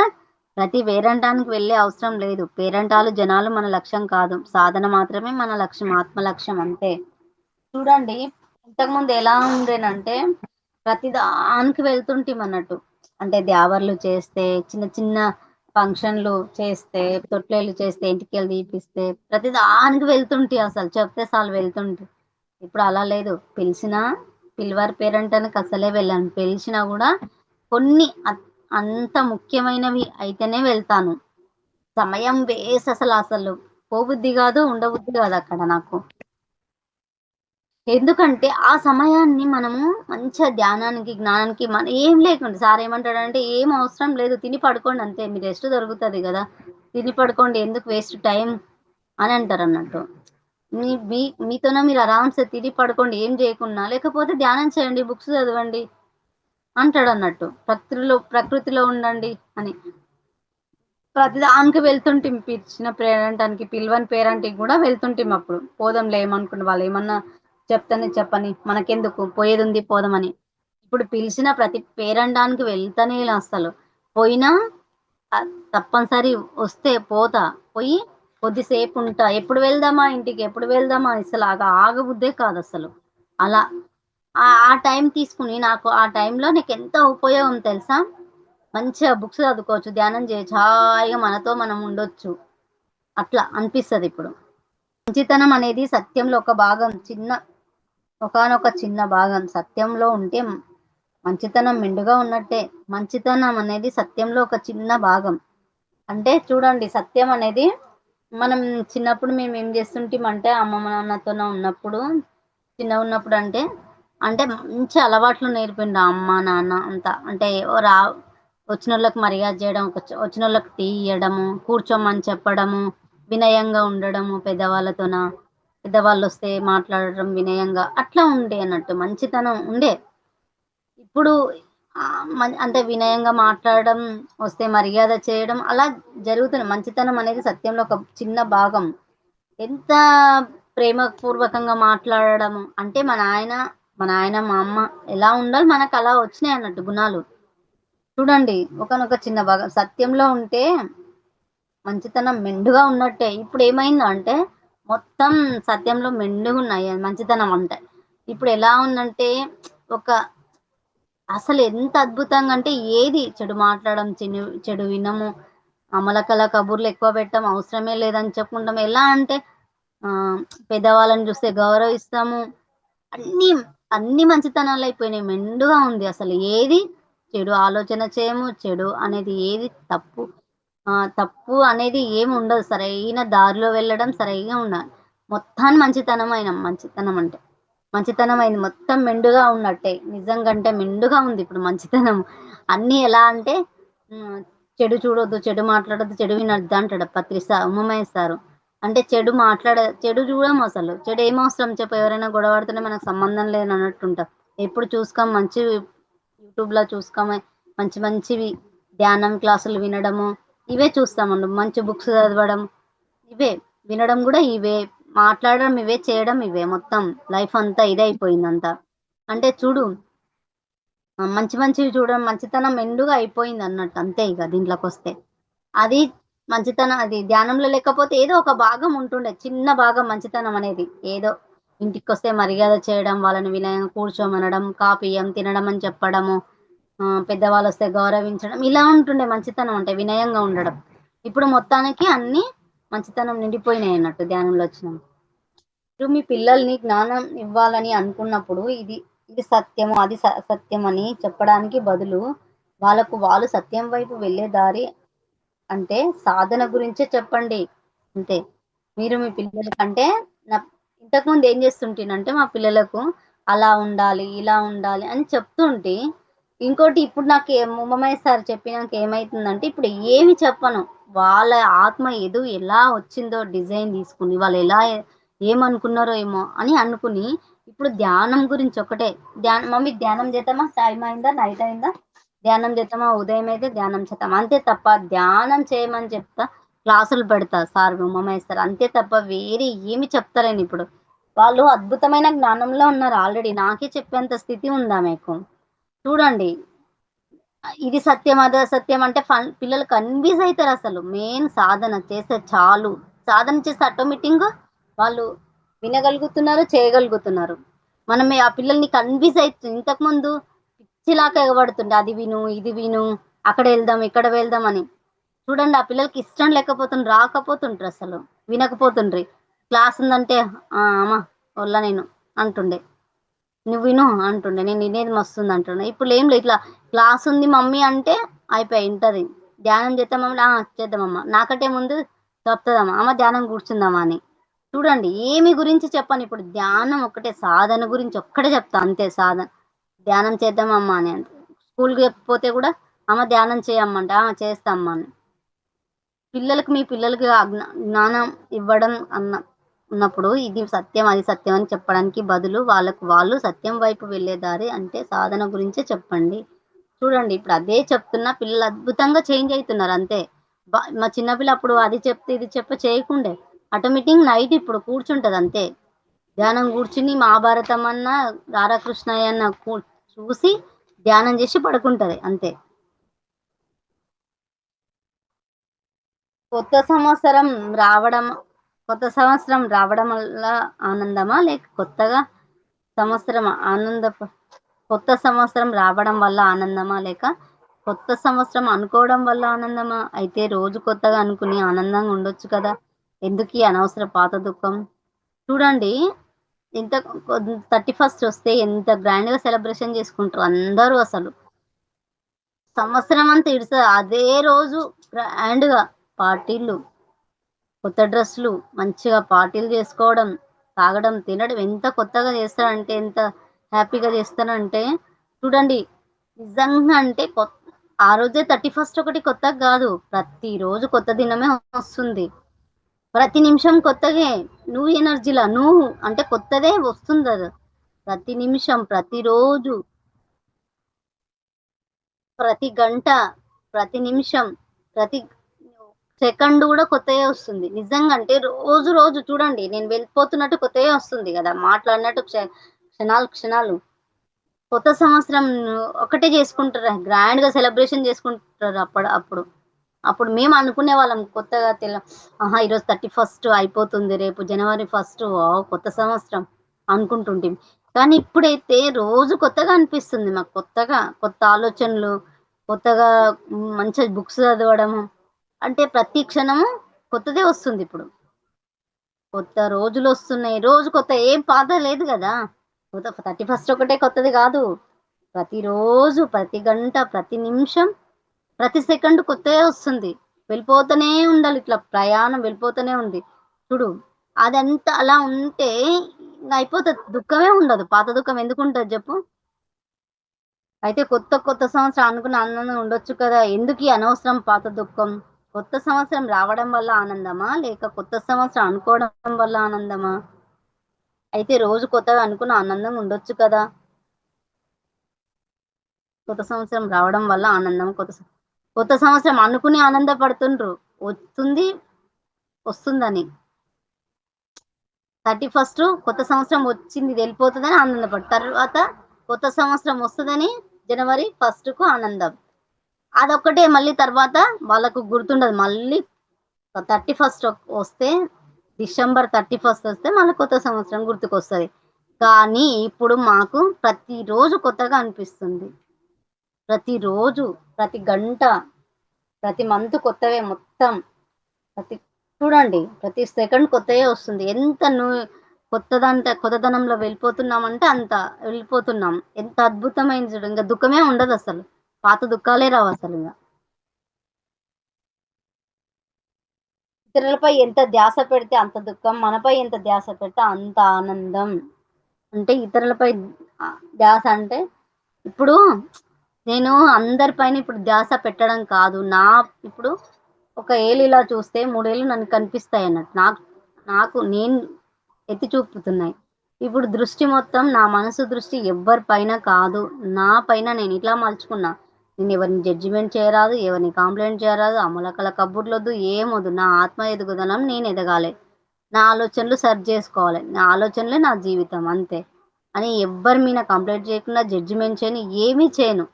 ప్రతి పేరంటానికి వెళ్ళే అవసరం లేదు. పేరంటాలు జనాలు మన లక్ష్యం కాదు. సాధన మాత్రమే మన లక్ష్యం. ఆత్మ లక్ష్యం అంతే. చూడండి ఇంతకుముందు ఎలా ఉండేనంటే ప్రతి దానికి వెళ్తుంటిమన్నట్టు. అంటే దేవర్లు చేస్తే, చిన్న చిన్న ఫంక్షన్‌లు చేస్తే, తొట్లేళ్ళు చేస్తే, ఎంటికలు తీపిస్తే ప్రతి దానికి వెళ్తుంటి అసలు. చెప్తే చాలు వెళ్తుంటి. ఇప్పుడు అలా లేదు. పిల్వర్ పేరంటానికి అసలే వెళ్ళను. పిలిచినా గూడా కొన్ని అంత ముఖ్యమైనవి అయితేనే వెళ్తాను. సమయం వేస్ట్ అసలు పోబుద్ధి గాదు, ఉండబుద్ధి గాదక్కడ నాకు. ఎందుకంటే, ఆ సమయాన్ని మనము మంచిగా ధ్యానానికి, జ్ఞానానికి ఏం లేకుండా సార్ ఏమంటాడంటే, "ఏం అవసరం లేదు. తిని పడుకోండి అంతే. మీ రెస్ట్ దొరుకుతది గదా! తిని పడుకోండి. ఎందుకు వేస్ట్ టైం" అని అంటారన్నట్టు. మీ మీ మీతోనే మీరు ఆరామ్‌సే తిని పడుకోండి. ఏం జేయకున్నా. లేకపోతే ధ్యానం చేయండి. బుక్స్ చదవండి అంటాడన్నట్టు. ప్రకృతిలో ఉండండి అని. ప్రతిదానికి వెళ్తుంటిం. పిలిచిన పేరంటానికి, పిలవని పేరంటికి గూడా వెళ్తుంటిమప్పుడు. పోదాంలే ఏమనుకున్న వాళ్ళేమన్నా చెప్తేనే చెప్పని. మనకెందుకు పోయేదుంది పోదామని. ఇప్పుడు పిలిచిన ప్రతి పేరంటానికి వెళ్తనే అస్సలు. పోయినా తప్పనిసరి వస్తే పోతా. పోయి కొద్దిసేపుంటా. ఎప్పుడు వెళ్దామా ఇంటికి? ఎప్పుడు వెళ్దామా? అసలు ఆగబుద్దే కాదసలు. అలా ఆ టైం తీసుకొని నాకు ఆ టైంలో నాకెంత ఉపయోగం తెలుసా? మంచిగా బుక్స్ చదువుకోవచ్చు. ధ్యానం చేయొచ్చు. హాయిగా మనతో మనం ఉండొచ్చు. అట్లా అనిపిస్తదిప్పుడు. మంచితనం అనేది సత్యంలో ఒక భాగం. ఒకానొక చిన్న భాగం. సత్యంలో ఉంటే మంచితనం మెండుగా ఉన్నట్టే. మంచితనం అనేది సత్యంలో ఒక చిన్న భాగం. అంటే చూడండి సత్యం అనేది మనం చిన్నప్పుడు మేమేం జేస్తుంటిమంటే అమ్మమ్మ, నాన్నతోన ఉన్నప్పుడు చిన్నగున్నప్పుడంటే అంటే మంచి అలవాట్లు నేర్పిండ్రు అమ్మ, నాన్న అంతా. అంటే వచ్చినోళ్ళకి మర్యాద జేయడం, వచ్చినోళ్ళకి టీ ఇయ్యడము, కూర్చోమని చెప్పడము, వినయంగా ఉండడము పెద్దవాళ్ళతోన. పెద్దవాళ్ళొస్తే మాట్లాడడం వినయంగా అట్లా ఉండే అన్నట్టు. మంచితనం ఉండే. ఇప్పుడు అంటే వినయంగా మాట్లాడడం, వస్తే మర్యాద చేయడం అలా జరుగుతుంది. మంచితనం అనేది సత్యంలో ఒక చిన్న భాగం. ఎంత ప్రేమపూర్వకంగా మాట్లాడడము అంటే మా నాయన, మా అమ్మ ఎలా ఉండాలో మనకలా వచ్చినాయన్నట్టు గుణాలు. చూడండి ఒకానొక చిన్న భాగం. సత్యంలో ఉంటే మంచితనం మెండుగా ఉన్నట్టే. ఇప్పుడేమైందంటే మొత్తం సత్యంలో మెండుగున్నాయి మంచితనం అంటే. ఇప్పుడెలా ఉందంటే ఒక అసలు ఎంత అద్భుతంగా అంటే ఏది చెడు మాట్లాడడం, చెడు వినము, అమలకల కబుర్లు ఎక్కువ పెట్టం, అవసరమే లేదని చెప్పుకుంటాం. ఎలా అంటే ఆహ్, పెద్దవాళ్ళని చూస్తే గౌరవిస్తాము. అన్నీ, అన్ని మంచితనాలయిపోయినాయి. మెండుగా ఉంది అసలు. ఏది చెడు ఆలోచన చేయము. చెడు అనేది ఏది తప్పు అనేది ఏముండదు. సరైన దారిలో వెళ్ళడం, సరిగ్గా ఉండాలి. మొత్తాన్ని మంచితనం అంటే. మంచితనం అయింది, మొత్తం మెండుగా ఉన్నట్టే. నిజంగా అంటే మెండుగా ఉంది ఇప్పుడు మంచితనం. అన్నీ ఎలా అంటే హ్మ్, చెడు చూడొద్దు, చెడు మాట్లాడొద్దు, చెడు వినొద్దు అంటాడు ఉమామహేశ్వర సారు. అంటే చెడు చూడం అసలు. చెడు ఏం అవసరం చెప్పు, ఎవరైనా గొడవ పడుతుంటే మనకు సంబంధం లేదన్నట్టుంటాం. ఎప్పుడు చూసుకోం మంచి యూట్యూబ్‌లో చూసుకోము, మంచి మంచివి ధ్యానం క్లాసులు వినడము, ఇవే చూస్తామండి. మంచి బుక్స్ చదవడం, ఇవే వినడం గూడా ఇవే, మాట్లాడడం ఇవే, చేయడం ఇవే. మొత్తం లైఫ్ అంతా ఇదే అయిపోయిందంతా. అంటే చూడు మంచి మంచివి చూడడం, మంచితనం మెండుగా అయిపోయిందన్నట్టు అంతే ఇగ దీంట్లోకొస్తే. అది మంచితనం, అది ధ్యానంలో లేకపోతే ఏదో ఒక భాగం ఉంటుండే. చిన్న భాగం మంచితనం అనేది. ఏదో ఇంటికొస్తే మర్యాద చేయడం, వాళ్ళని వినయంగా కూర్చోమనడం, కాపీయం, తినడం అని చెప్పడము, పెద్దవాళ్ళొస్తే గౌరవించడం, ఇలా ఉంటుండే మంచితనం అంటే వినయంగా ఉండడం. ఇప్పుడు మొత్తానికి అన్నీ మంచితనం నిండిపోయినాయన్నట్టు ధ్యానంలో వచ్చినంక. మీరు మీ పిల్లల్ని జ్ఞానం ఇవ్వాలని అనుకున్నప్పుడు ఇది సత్యము, అది సత్యం అని చెప్పడానికి బదులు వాళ్ళు సత్యం వైపు వెళ్ళే దారి అంటే సాధన గురించే చెప్పండి అంతే. మీరు మీ పిల్లలకంటే నా ఇంతకుముందు ఏం చేస్తుంటేనంటే మా పిల్లలకు అలా ఉండాలి, ఇలా ఉండాలి అని చెప్తుంటే, ఇంకోటి ఇప్పుడు ఉమామయ్య సార్ చెప్పినాక ఏమైతుందంటే ఇప్పుడు ఏమి చెప్పను. వాళ్ళ ఆత్మ ఎలా వచ్చిందో డిజైన్ తీసుకొని, వాళ్ళు ఎలా ఏమనుకున్నారో ఏమో అని అనుకుని, ఇప్పుడు ధ్యానం గురించి ఒకటే. మమ్మీ ధ్యానం చేద్దామా? టైం అయిందా? నైట్ అయిందా? ధ్యానం చేద్దామా? ఉదయం అయితే ధ్యానం చేద్దాం. అంతే తప్ప ధ్యానం చేయమని చెప్తా, క్లాసులు పెడతా సార్ ఉమామహేశ్వర్ సార్. అంతే తప్ప వేరే ఏమి చెప్తలేనిప్పుడు. వాళ్ళు అద్భుతమైన జ్ఞానంలో ఉన్నారు ఆల్రెడీ. నాకే చెప్పేంత స్థితి ఉందామెకు. చూడండి, ఇది సత్యం, అది అసత్యం అంటే పిల్లలు కన్‌ఫ్యూజ్ అయితారసలు. మెయిన్ సాధన చేస్తే చాలు. సాధన చేస్తే ఆటోమేటిక్‌గా వాళ్ళు వినగలుగుతున్నారు, చేయగలుగుతున్నారు. మనమే ఆ పిల్లల్ని కన్‌ఫ్యూజ్ ఇంతకుముందు పిచ్చిలాగా ఎగబడుతుండే. అది విను, ఇది విను, అక్కడ వెళ్దాం, ఇక్కడ వెళ్దాం అని. చూడండి ఆ పిల్లలకి ఇష్టం లేకపోతుండ్రు, రాకపోతుండ్రసలు. వినకపోతుండ్రి. క్లాస్ ఉందంటే అమ్మ వల్ల నేను అంటుండే. నువ్వు విను అంటుండే. నేను వినేది మస్తుంది అంటుండే. ఇప్పుడు ఏం లేదు, ఇట్లా క్లాస్ ఉంది మమ్మీ అంటే అయిపాయే ఇంటది. ధ్యానం చేద్దామా? చేద్దామమ్మా. నాకంటే ముందు చెప్తదమ్మా, అమ్మ ధ్యానం కూర్చుందామా అని. చూడండి ఏమి గురించి చెప్పను ఇప్పుడు. ధ్యానం ఒక్కటే, సాధన గురించి ఒక్కటే చెప్తా అంతే. ధ్యానం చేద్దామమ్మా అని. స్కూల్‌కి పోతే కూడా అమ్మ ధ్యానం చేయమ్మంటే, చేస్తా అమ్మ అని. మీ పిల్లలకి ఆ జ్ఞానం ఇవ్వడం ఉన్నప్పుడు ఇది సత్యం, అది సత్యం అని చెప్పడానికి బదులు వాళ్ళు సత్యం వైపు వెళ్ళే దారి అంటే సాధన గురించే చెప్పండి. చూడండి ఇప్పుడు అదే చెప్తున్నా, పిల్లలు అద్భుతంగా చేంజ్ అయితున్నారు అంతే. మా చిన్న పిల్ల అప్పుడు అది చెప్తే ఇది చేయకుండే. ఆటోమేటిక్ నైట్ ఇప్పుడు కూర్చుంటది అంతే. ధ్యానం కూర్చుని మహాభారతం అన్నా, రాధాకృష్ణయ్య అన్న చూసి ధ్యానం చేసి పడుకుంటది అంతే. కొత్త సంవత్సరం రావడం కొత్త సంవత్సరం రావడం వల్ల ఆనందమా? లేక సంవత్సరం ఆనందప కొత్త సంవత్సరం రావడం వల్ల ఆనందమా? లేక కొత్త సంవత్సరం అనుకోవడం వల్ల ఆనందమా? అయితే రోజు కొత్తగా అనుకుని ఆనందంగా ఉండొచ్చు కదా! ఎందుకీ అనవసర పాత దుఃఖం? చూడండి, ఎంత 31st వస్తే ఎంత గ్రాండ్‌గా సెలబ్రేషన్ చేసుకుంటారో అందరూ అసలు. సంవత్సరం అంతా అదే రోజు గ్రాండ్‌గా పార్టీలు, కొత్త డ్రెస్‌లు, మంచిగా పార్టీలు చేసుకోవడం, తాగడం, తినడం ఎంత కొత్తగా చేస్తారంటే, ఎంత హ్యాపీగా చేస్తారంటే చూడండి. నిజంగా అంటే ఆ రోజే 31st ఒకటి కొత్తగా గాదు. ప్రతిరోజు కొత్త దినమే వస్తుంది. ప్రతి నిమిషం కొత్తగే. నువ్వు ఎనర్జీ‌లా నువ్వు అంటే కొత్తదే వస్తుందది. ప్రతి నిమిషం, ప్రతిరోజు, ప్రతి గంట, ప్రతి నిమిషం, ప్రతి సెకండ్ గూడా కొత్తయే వస్తుంది. నిజంగా అంటే రోజు చూడండి, నేను వెళ్ళిపోతున్నట్టు కొత్తయే వస్తుంది గదా! మాట్లాడినట్టు క్షణాలు. కొత్త సంవత్సరం ఒకటే చేసుకుంటారు. గ్రాండ్‌గా సెలబ్రేషన్ చేసుకుంటారు అప్పుడు. అప్పుడు మేము అనుకునేవాళ్ళం కొత్తగా ఆహా! ఈరోజు 31 అయిపోతుంది. రేపు జనవరి 1 వావ్! కొత్త సంవత్సరం అనుకుంటుంటిమి. కానీ ఇప్పుడైతే రోజు కొత్తగా అనిపిస్తుంది మాకు. కొత్త ఆలోచనలు, కొత్తగా మంచిగా బుక్స్ చదవడము. అంటే ప్రతి క్షణము కొత్తదే వస్తుందిప్పుడు. కొత్త రోజులొస్తున్నాయి. రోజు కొత్త, ఏం పాత లేదు గదా! 31 ఒకటే కొత్తది గాదు. ప్రతిరోజు, ప్రతి గంట, ప్రతి నిమిషం, ప్రతి సెకండ్ కొత్తదే వస్తుంది. వెళ్ళిపోతూనే ఉండాలి, ఇట్లా ప్రయాణం వెళ్ళిపోతూనే ఉంది. చూడు, అదంతా అలా ఉంటే ఇంకా అయిపోతుంది, దుఃఖమే ఉండదు. పాత దుఃఖం ఎందుకు ఉంటుంది చెప్పు. అయితే కొత్త సంవత్సరం అనుకున్న ఆనందం ఉండొచ్చు కదా, ఎందుకు ఈ అనవసరం పాత దుఃఖం? కొత్త సంవత్సరం రావడం వల్ల ఆనందమా, లేక కొత్త సంవత్సరం అనుకోవడం వల్ల ఆనందమా? అయితే రోజు కొత్తగా అనుకున్న ఆనందం ఉండొచ్చు కదా. కొత్త సంవత్సరం రావడం వల్ల ఆనందం, కొత్త సంవత్సరం అనుకుని ఆనందపడుతుండ్రు, వస్తుందని. 31st కొత్త సంవత్సరం వచ్చింది వెళ్ళిపోతుందని ఆనందపడు, తర్వాత కొత్త సంవత్సరం వస్తుందని జనవరి 1కు ఆనందం. అదొక్కటే మళ్ళీ తర్వాత వాళ్ళకు గుర్తుండదు. మళ్ళీ 31st వస్తే, డిసెంబర్ 31st వస్తే మళ్ళీ కొత్త సంవత్సరం గుర్తుకొస్తుంది. కానీ ఇప్పుడు మాకు ప్రతిరోజు కొత్తగా అనిపిస్తుంది. ప్రతిరోజు, ప్రతి గంట, ప్రతి మంత్ కొత్తవే మొత్తం. చూడండి, ప్రతి సెకండ్ కొత్తయే వస్తుంది. ఎంత కొత్తదనంలో వెళ్ళిపోతున్నామంటే అంత వెళ్ళిపోతున్నాం. ఎంత అద్భుతమైంది చూడు. ఇంకా దుఃఖమే ఉండదు అసలు, పాత దుఃఖాలే రావు అసలు. ఇంకా ఇతరులపై ఎంత ధ్యాస పెడితే అంత దుఃఖం, మనపై ఎంత ధ్యాస పెడితే అంత ఆనందం. అంటే ఇతరులపై ధ్యాస అంటే ఇప్పుడు నేను అందరిపైన ఇప్పుడు ధ్యాస పెట్టడం కాదు. ఇప్పుడు ఒక ఏళ్ళు ఇలా చూస్తే 3 ఏళ్ళు నన్ను కనిపిస్తాయి అన్నట్టు, నాకు నేను ఎత్తి చూపుతున్నాయి. ఇప్పుడు దృష్టి మొత్తం, నా మనసు దృష్టి ఎవ్వరి పైన కాదు, నా పైన నేను ఇట్లా మలుచుకున్నా. నేను ఎవరిని జడ్జిమెంట్ చేయరాదు, ఎవరిని కాంప్లైంట్ చేయరాదు, అమలకల కబుర్లొద్దు, ఏమొద్దు. నా ఆత్మ ఎదుగుదనం నేను ఎదగాలి, నా ఆలోచనలు సరి చేసుకోవాలి, నా ఆలోచనలే నా జీవితం అంతే అని ఎవ్వరి మీద కంప్లైంట్ చేయకుండా, జడ్జిమెంట్ చేయను, ఏమీ చేయను.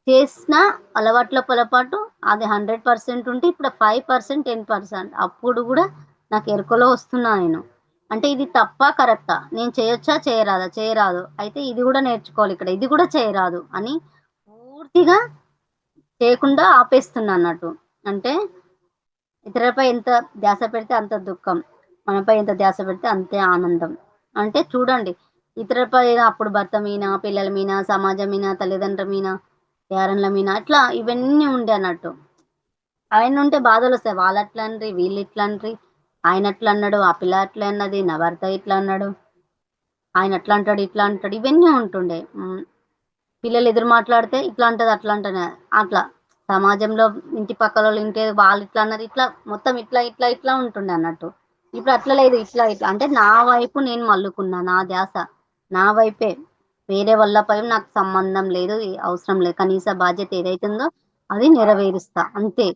చేసిన అలవాట్ల పొరపాటు అది 100% ఉంటే ఇప్పుడు 5%, 10%. అప్పుడు కూడా నాకు ఎరుకలో వస్తున్నా నేను. అంటే ఇది తప్పా కరెక్టా, నేను చేయొచ్చా చేయరాదా, చేయరాదు, అయితే ఇది కూడా నేర్చుకోవాలి, ఇక్కడ ఇది కూడా చేయరాదు అని పూర్తిగా చేయకుండా ఆపేస్తున్నా అన్నట్టు. అంటే ఇతరులపై ఎంత ధ్యాస పెడితే అంత దుఃఖం, మనపై ఎంత ధ్యాస పెడితే అంతే ఆనందం. అంటే చూడండి, ఇతరులపై అప్పుడు భర్త మీద, పిల్లల మీద, సమాజం మీద, తల్లిదండ్రుల మీద, యారన్ల మీద, అట్లా ఇవన్నీ ఉండే అన్నట్టు. ఆయన ఉంటే బాధలు వస్తాయి. వాళ్ళు అట్లా అనరి, వీళ్ళు ఇట్లా అనరి, ఆయన అట్లా అన్నాడు, ఆ పిల్ల అట్లా అన్నది, నా భర్త ఇట్లా అన్నాడు, ఆయన అట్లా అంటాడు, ఇట్లా అంటాడు, ఇవన్నీ ఉంటుండే. పిల్లలు ఎదురు మాట్లాడితే ఇట్లా అంటది, అట్లా అంటనే, అట్లా సమాజంలో ఇంటి పక్కల వాళ్ళు ఇంటే వాళ్ళు ఇట్లా అన్నారు, ఇట్లా మొత్తం ఇట్లా ఇట్లా ఇట్లా ఉంటుండే అన్నట్టు. ఇప్పుడు అట్లా లేదు, ఇట్లా ఇట్లా అంటే నా వైపు నేను మల్లుకున్నా, నా ధ్యాస నా వైపే. వేరే వాళ్ళపై నాకు సంబంధం లేదు, అవసరం లేదు. కనీస బాధ్యత ఏదైతుందో అది నెరవేరుస్తా అంతే.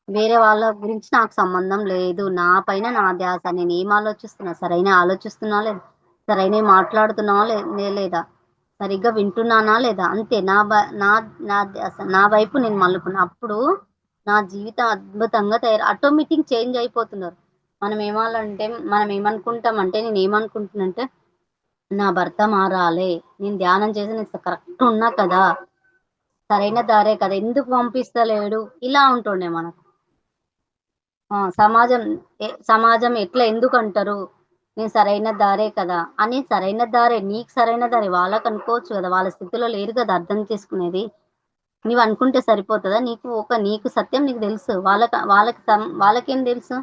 వేరే వాళ్ళ గురించి నాకు సంబంధం లేదు. నా పైన నా ధ్యాస. నేను ఏం ఆలోచిస్తున్నా, సరైన ఆలోచిస్తున్నా లేదా, సరైన మాట్లాడుతున్నావా లేదా, సరిగ్గా వింటున్నానా లేదా, అంతే. నా ధ్యాస నా వైపు నేను మల్లుకున్నా. అప్పుడు నా జీవితం అద్భుతంగా ఆటోమేటిక్ చేంజ్ అయిపోతున్నారు. మనం ఏమనుకుంటామంటే, నేను ఏమనుకుంటున్నంటే, నా భర్త మారాలి, నేను ధ్యానం చేసి నేను కరెక్ట్ ఉన్నా కదా, సరైన దారే కదా, ఎందుకు పంపిస్తలేడు, ఇలా ఉంటుండే మనకు. సమాజం ఎట్లా ఎందుకు అంటారు, నేను సరైన దారే కదా అని. సరైన దారే, నీకు సరైన దారే, వాళ్ళకు అనుకోవచ్చు కదా, వాళ్ళ స్థితిలో లేరు కదా అర్థం చేసుకునేది. నీవు అనుకుంటే సరిపోతుందా? నీకు సత్యం నీకు తెలుసు, వాళ్ళకేం తెలుసు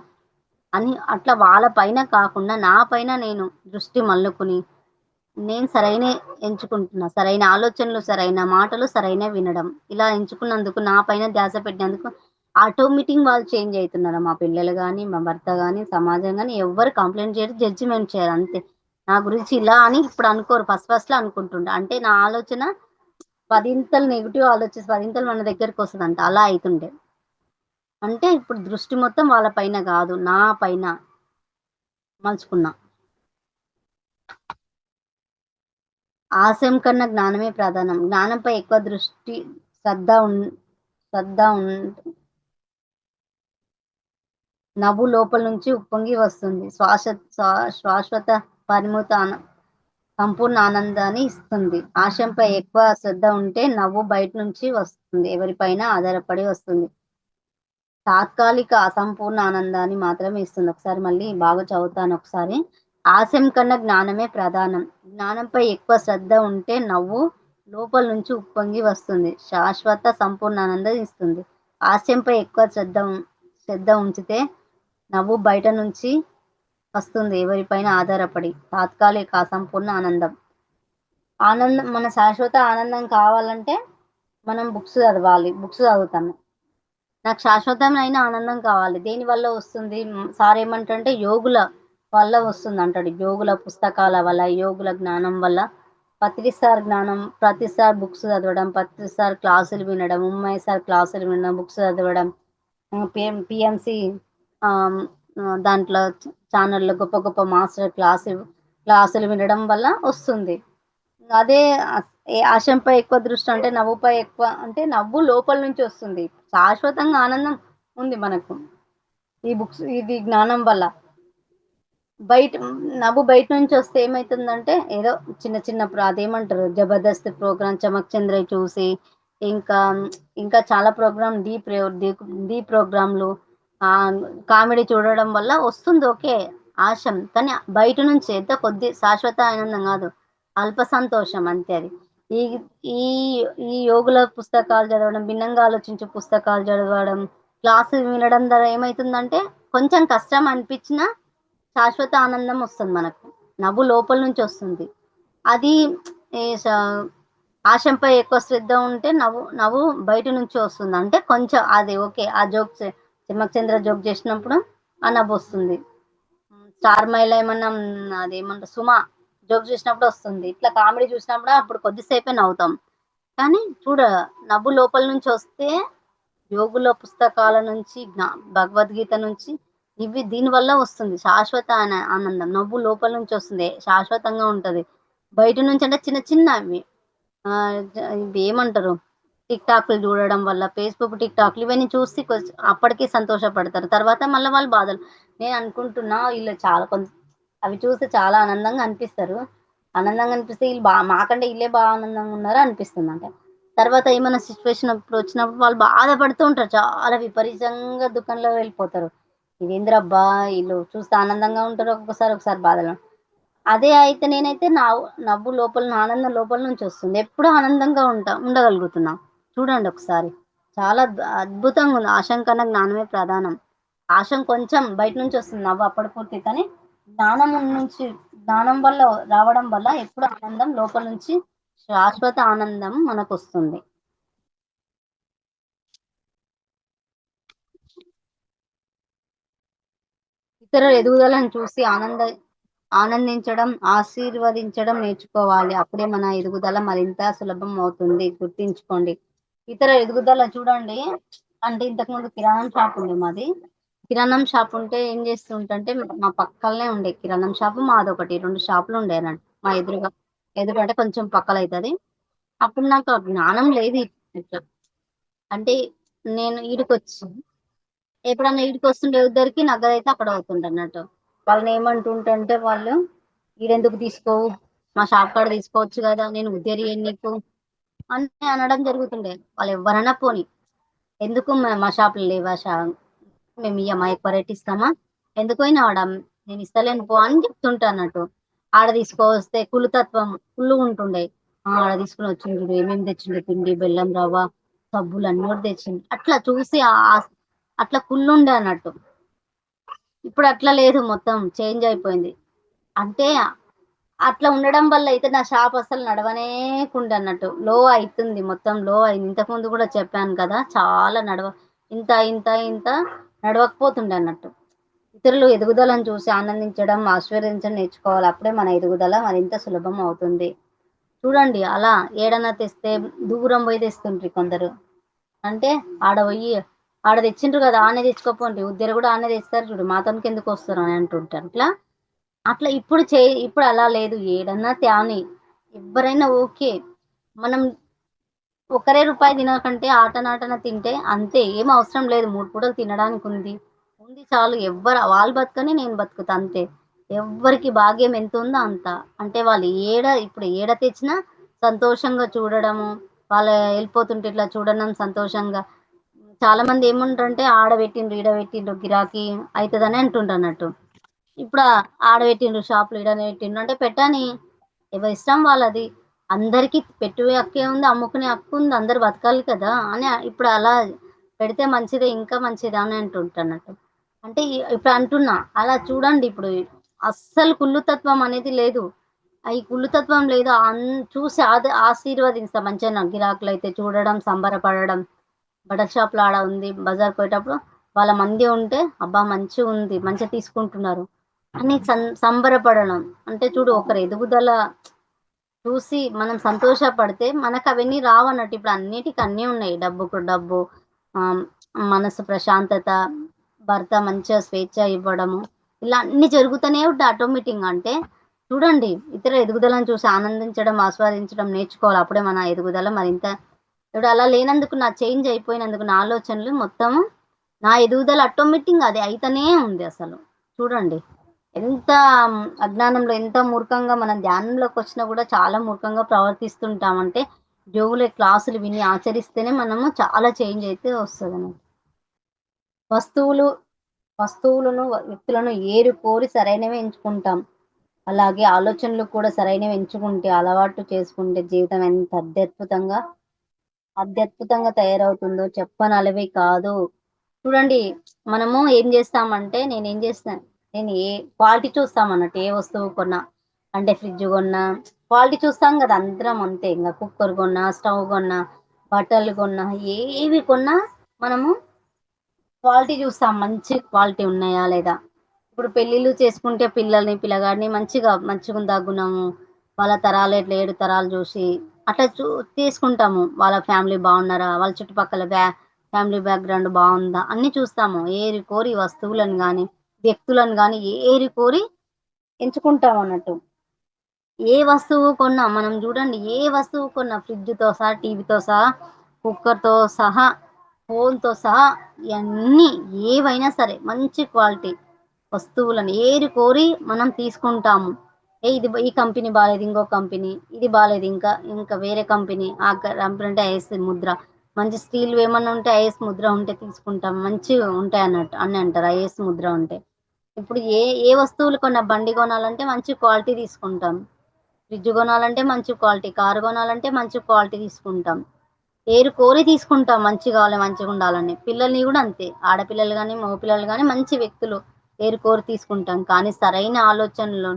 అని. అట్లా వాళ్ళ పైన కాకుండా నా పైన నేను దృష్టి మల్లుకుని, నేను ఎంచుకుంటున్నా. సరైన ఆలోచనలు, సరైన మాటలు, సరైన వినడం, ఇలా ఎంచుకున్నందుకు, నా పైన ధ్యాస పెట్టినందుకు ఆటోమేటిక్ వాళ్ళు చేంజ్ అవుతున్నారు. మా పిల్లలు కానీ, మా భర్త కానీ, సమాజం కానీ ఎవ్వరు కంప్లైంట్ చేయరు, జడ్జిమెంట్ చేయరు, అంతే. నా గురించి ఇలా అని ఇప్పుడు అనుకోరు, ఫస్ట్ లో అనుకుంటుండే. అంటే నా ఆలోచన 10 నెగిటివ్ ఆలోచిస్తే 10 మన దగ్గరికి వస్తుందంట, అలా అవుతుండే. అంటే ఇప్పుడు దృష్టి మొత్తం వాళ్ళ పైన కాదు, నా పైన మలుచుకున్నా. ఆశయం కన్నా జ్ఞానమే ప్రధానం. జ్ఞానంపై ఎక్కువ దృష్టి, శ్రద్ధ నవ్వు లోపల నుంచి ఉప్పొంగి వస్తుంది. శాశ్వత పరిమిత సంపూర్ణ ఆనందాన్ని ఇస్తుంది. ఆశయంపై ఎక్కువ శ్రద్ధ ఉంటే నవ్వు బయట నుంచి వస్తుంది, ఎవరిపైన ఆధారపడి వస్తుంది. తాత్కాలిక అసంపూర్ణ ఆనందాన్ని మాత్రమే ఇస్తుంది. ఒకసారి మళ్ళీ బాగా చదువుతాను ఒకసారి. ఆశయం కన్నా జ్ఞానమే ప్రధానం. జ్ఞానంపై ఎక్కువ శ్రద్ధ ఉంటే నవ్వు లోపల నుంచి ఉప్పొంగి వస్తుంది, శాశ్వత సంపూర్ణ ఆనందం ఇస్తుంది. ఆశయంపై ఎక్కువ శ్రద్ధ ఉంచితే నవ్వు బయట నుంచి వస్తుంది ఎవరిపైన ఆధారపడి. తాత్కాలిక అసంపూర్ణ ఆనందం. ఆనందం మన శాశ్వత ఆనందం కావాలంటే మనం బుక్స్ చదవాలి. బుక్స్ చదువుతాను. నాకు శాశ్వతమైన ఆనందం కావాలి. దేనివల్ల వస్తుంది? సార్ ఏమంటారంటే యోగుల వల్ల వస్తుందంటాడు. యోగుల పుస్తకాల వల్ల, యోగుల జ్ఞానం వల్ల. ప్రతిసారి బుక్స్ చదవడం, ప్రతిసారి క్లాసులు వినడం, ఉమ్మాయి సార్ క్లాసులు వినడం, బుక్స్ చదవడం, పిఎంసి దాంట్లో ఛానల్‌లో గొప్ప గొప్ప మాస్టర్ క్లాసులు వినడం వల్ల వస్తుంది. అదే ఆశంపై ఎక్కువ దృష్టి అంటే నవ్వుపై ఎక్కువ అంటే నవ్వు లోపల నుంచి వస్తుంది. శాశ్వతంగా ఆనందం ఉంది మనకు. ఇది జ్ఞానం వల్ల. బయట నవ్వు బయట నుంచి వస్తే ఏమైతుందంటే ఏదో చిన్న చిన్న అదేమంటారు 'జబర్దస్త్' ప్రోగ్రామ్ 'చమక్ చంద్రయి' చూసి ఇంకా ఇంకా చాలా ప్రోగ్రామ్ డీ ప్రోగ్రామ్‌లు కామెడీ చూడడం వల్ల వస్తుంది ఓకే. ఆశం. కానీ బయట నుంచి ఏదో కొద్ది శాశ్వత ఆనందం గాదు. అల్ప సంతోషం అంతే అది. ఈ ఈ ఈ యోగుల పుస్తకాలు చదవడం, భిన్నంగా ఆలోచించే పుస్తకాలు చదవడం, క్లాసులు వినడం ద్వారా ఏమైతుందంటే కొంచెం కష్టం అనిపించినా శాశ్వత ఆనందం వస్తుంది మనకు. నవ్వు లోపల నుంచి వస్తుంది. అది ఏ స ఆశంపై ఎక్కువ శ్రద్ధ ఉంటే నవ్వు బయట నుంచి వస్తుంది. అంటే కొంచెం అది ఓకే. ఆ జోక్స్ 'చెమ్మక్ చంద్ర' జోక్ చేసినప్పుడు ఆ నవ్వొస్తుంది. 'స్టార్ మహిళ' ఏమన్నా అదేమంటారు 'సుమ' జోక్ చేసినప్పుడు వస్తుంది. ఇట్లా కామెడీ చూసినప్పుడు అప్పుడు కొద్దిసేపే నవ్వుతాం. కానీ నవ్వు లోపల నుంచి వస్తే యోగుల పుస్తకాల నుంచి, భగవద్గీత నుంచి దీనివల్ల వస్తుంది. శాశ్వత ఆనందం. నవ్వు లోపల నుంచి వస్తుంది. శాశ్వతంగా ఉంటది. బయట నుంచి అంటే చిన్న చిన్నవి ఇవి ఏమంటారు? టిక్ టాక్‌లు చూడడం వల్ల, ఫేస్‌బుక్, టిక్ టాక్‌లు ఇవన్నీ చూసి అప్పటికి సంతోషపడతారు. తర్వాత మళ్ళా వాళ్ళు బాధలు. నేను అనుకుంటున్నా ఈళ్ళు చాలా అవి చూసి చాలా ఆనందంగా అనిపిస్తారు. ఆనందంగా అనిపిస్తే ఈళ్ళు మాకంటే ఈళ్ళే ఆనందంగా ఉన్నారా అనిపిస్తుందంట. తర్వాత ఏమన్నా సిట్యుయేషన్ వచ్చినప్పుడు వాళ్ళు బాధపడుతూ ఉంటారు. చాలా విపరీతంగా దుఃఖంలో వెళ్ళిపోతారు. ఇదేందిరబ్బా! ఈళ్ళు చూస్తే ఆనందంగా ఉంటారు. ఒకసారి బాధలో. అదే అయితే నేనైతే నవ్వు ఆనందం లోపల నుంచి వస్తుంది. ఎప్పుడూ ఆనందంగా ఉండగలుగుతున్నా. చూడండి ఒకసారి. చాలా అద్భుతంగా ఉంది. ఆశం కన్నా జ్ఞానమే ప్రధానం. ఆశం కొంచెం బయట నుంచి వస్తుంది. నవ్వు అప్పటి పూర్తి కానీ జ్ఞానం వల్ల రావడం వల్ల ఎప్పుడు ఆనందం లోపల నుంచి శాశ్వత ఆనందం మనకొస్తుంది. ఇతరుల ఎదుగుదలను చూసి ఆనందించడం, ఆశీర్వదించడం నేర్చుకోవాలి. అప్పుడే మన ఎదుగుదల మరింత సులభం అవుతుంది. గుర్తుంచుకోండి. ఇతర ఎదుగుదల చూడండి. అంటే ఇంతకుముందు కిరాణం షాప్ ఉండే మాది. కిరాణం షాప్ ఉంటే ఏం చేస్తుంటంటే మా పక్కలనే ఉండే కిరాణం షాపు మాదొకటి. 2 షాపులు ఉండేనండి. మా ఎదురుగా. ఎదురంటే కొంచెం పక్కలైతది. అప్పుడు నాకు ఆ జ్ఞానం లేదు ఇట్లా. అంటే నేను ఈడికొచ్చి ఎప్పుడన్నా ఈడికొస్తుండే ఉద్దరికి నగదైతే అక్కడ అవుతుండన్నట్టు. వాళ్ళనేమంటుంటంటే వాళ్ళు, "ఈడెందుకు తీసుకోవు? మా షాప్ కాడ తీసుకోవచ్చు గదా! నేను ఉద్దెరియను నీకు" అని అనడం జరుగుతుండే. వాళ్ళెవ్వరైనా పోనీ. "ఎందుకు మా షాప్‌లో లేవా మేమియ్యమా? ఎక్కువ రేట్ ఇస్తామా? ఎందుకు పోయినావు ఆడ? నేనిస్తలేను పో" అని చెప్తుంటా. ఆడ తీసుకొస్తే కుళ్ళుగుంటుండే. ఆడ తీసుకొని వచ్చిండు చూడు ఏమేమి తెచ్చిండో పిండి, బెల్లం, రవ్వ, సబ్బులు అన్నీ కూడా తెచ్చిండు. అట్లా చూసి అట్లా కుళ్ళుండే అన్నట్టు. ఇప్పుడు అట్లా లేదు మొత్తం చేంజ్ అయిపోయింది. అంటే అట్లా ఉండడం వల్ల అయితే నా షాప్ అసలు నడవనేకుండన్నట్టు. లో అయితుంది. మొత్తం లో అయింది. ఇంతకుముందు కూడా చెప్పాను కదా! చాలా ఇంత నడవకపోతుండే అన్నట్టు. ఇతరులు ఎదుగుదలను చూసి ఆనందించడం, ఆశీర్వదించడం నేర్చుకోవాలి. అప్పుడే మన ఎదుగుదల మరింత సులభం అవుతుంది. చూడండి అలా ఏడన్నా తెస్తే దూరం పోయి తెస్తుండ్రి కొందరు. అంటే ఆడ తెచ్చిండ్రు కదా! ఆడనే తెచ్చుకోపోండి. ఉద్దెర కూడా ఆడనే తెస్తారు చూడు. మాతోనికెందుకొస్తారు అని అంటుంటారు. అట్లా ఇప్పుడు అలా లేదు. ఏడన్నా త్యాని. ఎవ్వరైనా ఓకే. మనం ఒక్కరే రూపాయి తినకంటే ఆటనాటన తింటే అంతే. ఏం అవసరం లేదు. 3 పూటలు తినడానికుంది. ఉంది చాలు. వాళ్ళు బతకని నేను బతుకుతా అంతే. ఎవ్వరికి భాగ్యం ఎంతుందో అంత. అంటే వాళ్ళు ఇప్పుడు తెచ్చినా సంతోషంగా చూడడము, వాళ్ళు ఎళ్ళిపోతుంటే ఇట్లా చూడడం సంతోషంగా. చాలా మంది ఏమంటారంటే ఆడ పెట్టిండ్రు, ఈడ పెట్టిండ్రు గిరాకీ అయితదని అంటుండ్రన్నట్టు. ఇప్పుడు ఆడ పెట్టిండ్రు షాపులో ఈడనే పెట్టిండ్రు అంటే పెట్టని. ఎవరిష్టం వాళ్ళది. అందరికి పెట్టుకునే హక్కే ఉంది. అమ్ముకునే హక్కు ఉంది. అందరూ బతకాలి కదా! అని ఇప్పుడు అలా పెడితే మంచిదే ఇంకా మంచిది అని అంటుంటన్నట్టు. అంటే ఇప్పుడు అంటున్నా. అలా చూడండి ఇప్పుడు అస్సలు కుళ్ళుతత్వం అనేది లేదు. ఈ కుళ్ళుతత్వం లేదు. చూసి ఆశీర్వదిస్తా మంచిగా గిరాకులైతే చూడడం, సంబరపడడం. బట్టల షాప్‌లో ఆడ ఉంది. బజార్‌కి పోయేటప్పుడు వాళ్ళ మంది ఉంటే, అబ్బా! మంచిగుంది. మంచిగా తీసుకుంటున్నారు అని సంబరపడడం. అంటే చూడు ఒకరి ఎదుగుదల చూసి మనం సంతోషపడితే మనకవన్నీ రావన్నట్టు. ఇప్పుడు అన్నిటికి అన్నీ ఉన్నాయి. డబ్బుకు డబ్బు, ఆహ్, మనసు ప్రశాంతత, భర్త మంచిగా స్వేచ్ఛ ఇవ్వడము. ఇలా అన్నీ జరుగుతూనే ఉంటాయి ఆటోమేటిక్‌గా. అంటే చూడండి ఇతరుల ఎదుగుదలను చూసి ఆనందించడం, ఆస్వాదించడం నేర్చుకోవాలి. అప్పుడే మన ఎదుగుదల మరింత ఇప్పుడు అలా లేనందుకు నా చేంజ్ అయిపోయినందుకు నా ఆలోచనలు మొత్తము నా ఎదుగుదల ఆటోమేటిక్‌గా అది అయితనే ఉంది అసలు. చూడండి. ఎంత అజ్ఞానంలో ఎంత మూర్ఖంగా మనం ధ్యానంలోకొచ్చినా గూడా చాలా మూర్ఖంగా ప్రవర్తిస్తుంటామంటే, జోగులే క్లాసులు విని ఆచరిస్తేనే మనము చాలా చేంజ్ అయితే వస్తదనమాట. వస్తువులు వస్తువులను, వ్యక్తులను ఏరుకోరి సరైనవే ఎంచుకుంటాం. అలాగే ఆలోచనలు కూడా సరైనవి ఎంచుకుంటే, అలవాటు చేసుకుంటే జీవితం ఎంత అత్యద్భుతంగా తయారవుతుందో చెప్పనలవి కాదు. చూడండి మనము ఏం జేస్తామంటే నేనేం జేస్తా నేను క్వాలిటీ చూస్తామన్నట్టు ఏ వస్తువు కొన్నా. అంటే ఫ్రిడ్జ్ గొన్నా, క్వాలిటీ చూస్తాం గదా! అందరం అంతే ఇంగ. కుక్కర్ గొన్నా, స్టవ్ గొన్నా, బట్టలు కొన్నా, ఏవి కొన్నా మనము క్వాలిటీ చూస్తాం. మంచి క్వాలిటీ ఉన్నాయా లేదా? ఇప్పుడు పెళ్ళిళ్ళు చేసుకుంటే పిల్లగాడిని మంచిగుందా గుణము, వాళ్ళ తరాలు ఇట్లా 7 తరాలు జూసి అట్లా తీసుకుంటాము. వాళ్ళ ఫ్యామిలీ బావున్నారా? వాళ్ళ చుట్టుపక్కల ఫ్యామిలీ బ్యాక్‌గ్రౌండ్ బావుందా? అన్నీ చూస్తాము. ఏరి కోరి వస్తువులను గాని, వ్యక్తులను గాని ఏరి కోరి ఎంచుకుంటామన్నట్టు. ఏ వస్తువు కొన్నా మనం జూడండి ఏ వస్తువు కొన్నా ఫ్రిడ్జ్‌తో సహా, టీవీతో సహా, కుక్కర్‌తో సహా, ఫోన్‌తో సహా ఇయన్నీ ఏవైనా సరే మంచి క్వాలిటీ వస్తువులను ఏరి కోరి మనం తీసుకుంటాము. ఈ కంపెనీ బాలేదు ఇంకో కంపెనీ, ఇది బాలేదు ఇంకా వేరే కంపెనీ, ఆ కంపెనీ అంటే ఐఎస్ ముద్ర. మంచి స్టీల్‌వేమన్నా ఉంటే ఐఎస్ ముద్ర ఉంటే తీసుకుంటాం. మంచిగా ఉంటాయన్నట్టు అని అంటారు ఐఎస్ ముద్ర ఉంటే. ఇప్పుడు ఏ వస్తువులు కొన్నా బండి కొనాలంటే మంచి క్వాలిటీ తీసుకుంటాం. ఫ్రిడ్జ్ కొనాలంటే మంచి క్వాలిటీ, కారు కొనాలంటే మంచి క్వాలిటీ తీసుకుంటాం. ఏరుకోరి తీసుకుంటాం మంచిగుండాలని. పిల్లల్ని గూడా అంతే. ఆడపిల్లలు గాని, మగపిల్లలు గాని మంచి వ్యక్తులు ఏరుకోరి తీసుకుంటాం. కానీ సరైన ఆలోచనలు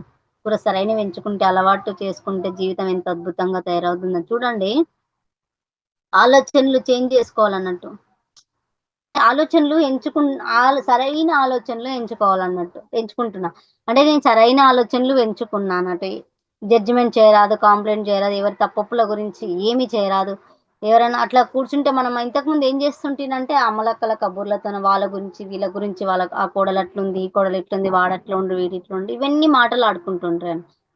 కూడా సరైనవి ఎంచుకుంటే, అలవాటు చేసుకుంటే జీవితం ఎంత అద్భుతంగా తయారవుతుందో చూడండి. ఆలోచనలు చేంజ్ చేసుకోవాలన్నట్టు. ఆలోచనలు సరైన ఆలోచనలు ఎంచుకుంటున్నా. అంటే నేను సరైన ఆలోచనలు ఎంచుకున్నానటు. జడ్జిమెంట్ చేయరాదు, కంప్లెయింట్ చేయరాదు, ఎవరి తప్పొప్పుల గురించి ఏమి చేయరాదు. ఎవరైనా అట్లా కూర్చుంటే మనం ఇంతకుముందు ఏం చేస్తుంటినంటే అమ్మలక్కల కబుర్లతోని వాళ్ళ గురించి, వీళ్ళ గురించి ఆ కోడలు అట్లుంది, ఈ కోడలు ఇట్లుంది, వాడట్లుండు, వీడిట్లుండు ఇవన్నీ మాటలు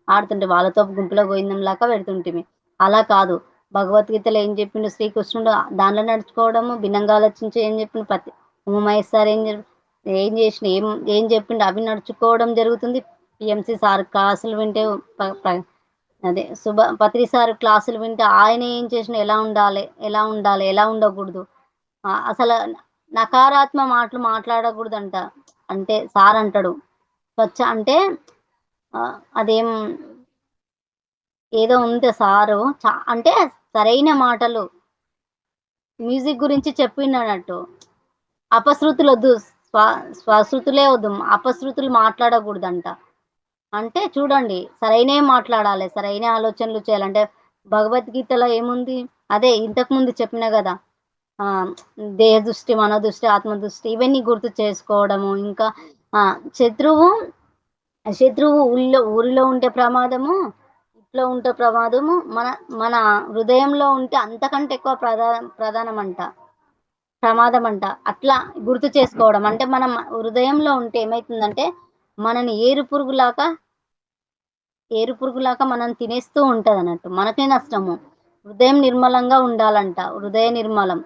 ఆడుతుంటే వాళ్ళతో గుంపులో గోవిందంలాగా పెడుతుంటిమి. అలా కాదు. భగవద్గీతలో ఏం చెప్పిండు శ్రీకృష్ణుడు దానిలో నడుచుకోవడము, భిన్నంగా ఆలోచించి ఏం చెప్పిండు ఉమామహేష్ సార్ ఏం చేసిన ఏం చెప్పిండు అవి నడుచుకోవడం జరుగుతుంది. పీఎంసీ సార్ క్లాసులు వింటే ప ప అదే పత్రి సార్ క్లాసులు వింటే ఆయన ఏం చేసినా ఎలా ఉండకూడదు. అసలు నకారాత్మక మాటలు మాట్లాడకూడదంట. అంటే సార్ అంటాడు. అంటే అదేం ఏదో ఉంది సారు అంటే సరైన మాటలు మ్యూజిక్ గురించి చెప్పిండన్నట్టు. అపశృతులొద్దు. స్వశృతులే వద్దు. అపశృతులు మాట్లాడకూడదంట. అంటే చూడండి సరైనవి మాట్లాడాలి. సరైన ఆలోచనలు చేయాలంటే భగవద్గీతలో ఏముంది? అదే ఇంతకుముందు చెప్పినా గదా! ఆహ్, దేహ దృష్టి, మనోదృష్టి, ఆత్మదృష్టి ఇవన్నీ గుర్తు చేసుకోవడము. ఇంకా శత్రువు శత్రువు ఊరిలో ఉంటే ప్రమాదము, ఇంట్లో ఉంటే ప్రమాదము. మన మన హృదయంలో ఉంటే అంతకంటే ఎక్కువ ప్రధానమంట. ప్రమాదమంట. అట్లా గుర్తు చేసుకోవడం. అంటే మనం హృదయంలో ఉంటే ఏమైతుందంటే, మనని ఏరుపురుగులాగా మనల్ని తినేస్తూ ఉంటదన్నట్టు. మనకే నష్టము. హృదయం నిర్మలంగా ఉండాలంట. హృదయ నిర్మలం.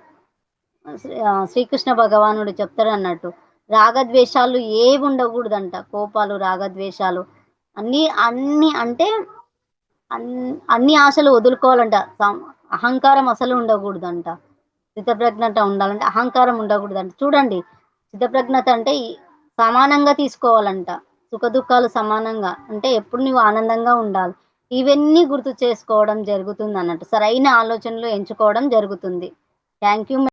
శ్రీకృష్ణ భగవానుడు చెప్తాడన్నట్టు. రాగద్వేషాలు ఏవుండకూడదంట. కోపాలు, రాగద్వేషాలు అన్నీ అంటే అన్ని ఆశలు వదులుకోవాలంట. అహంకారం అసలు ఉండకూడదంట. స్థితప్రజ్ఞత ఉండాలంటే అహంకారం ఉండకూడదంట. చూడండి స్థితప్రజ్ఞత అంటే సమానంగా తీసుకోవాలంట. సుఖదుఖాలు సమానంగా. అంటే ఎప్పుడు నువ్వు ఆనందంగా ఉండాలి. ఇవన్నీ గుర్తు చేసుకోవడం జరుగుతుందన్నట్టు. సరైన ఆలోచనలు ఎంచుకోవడం జరుగుతుంది. Thank you.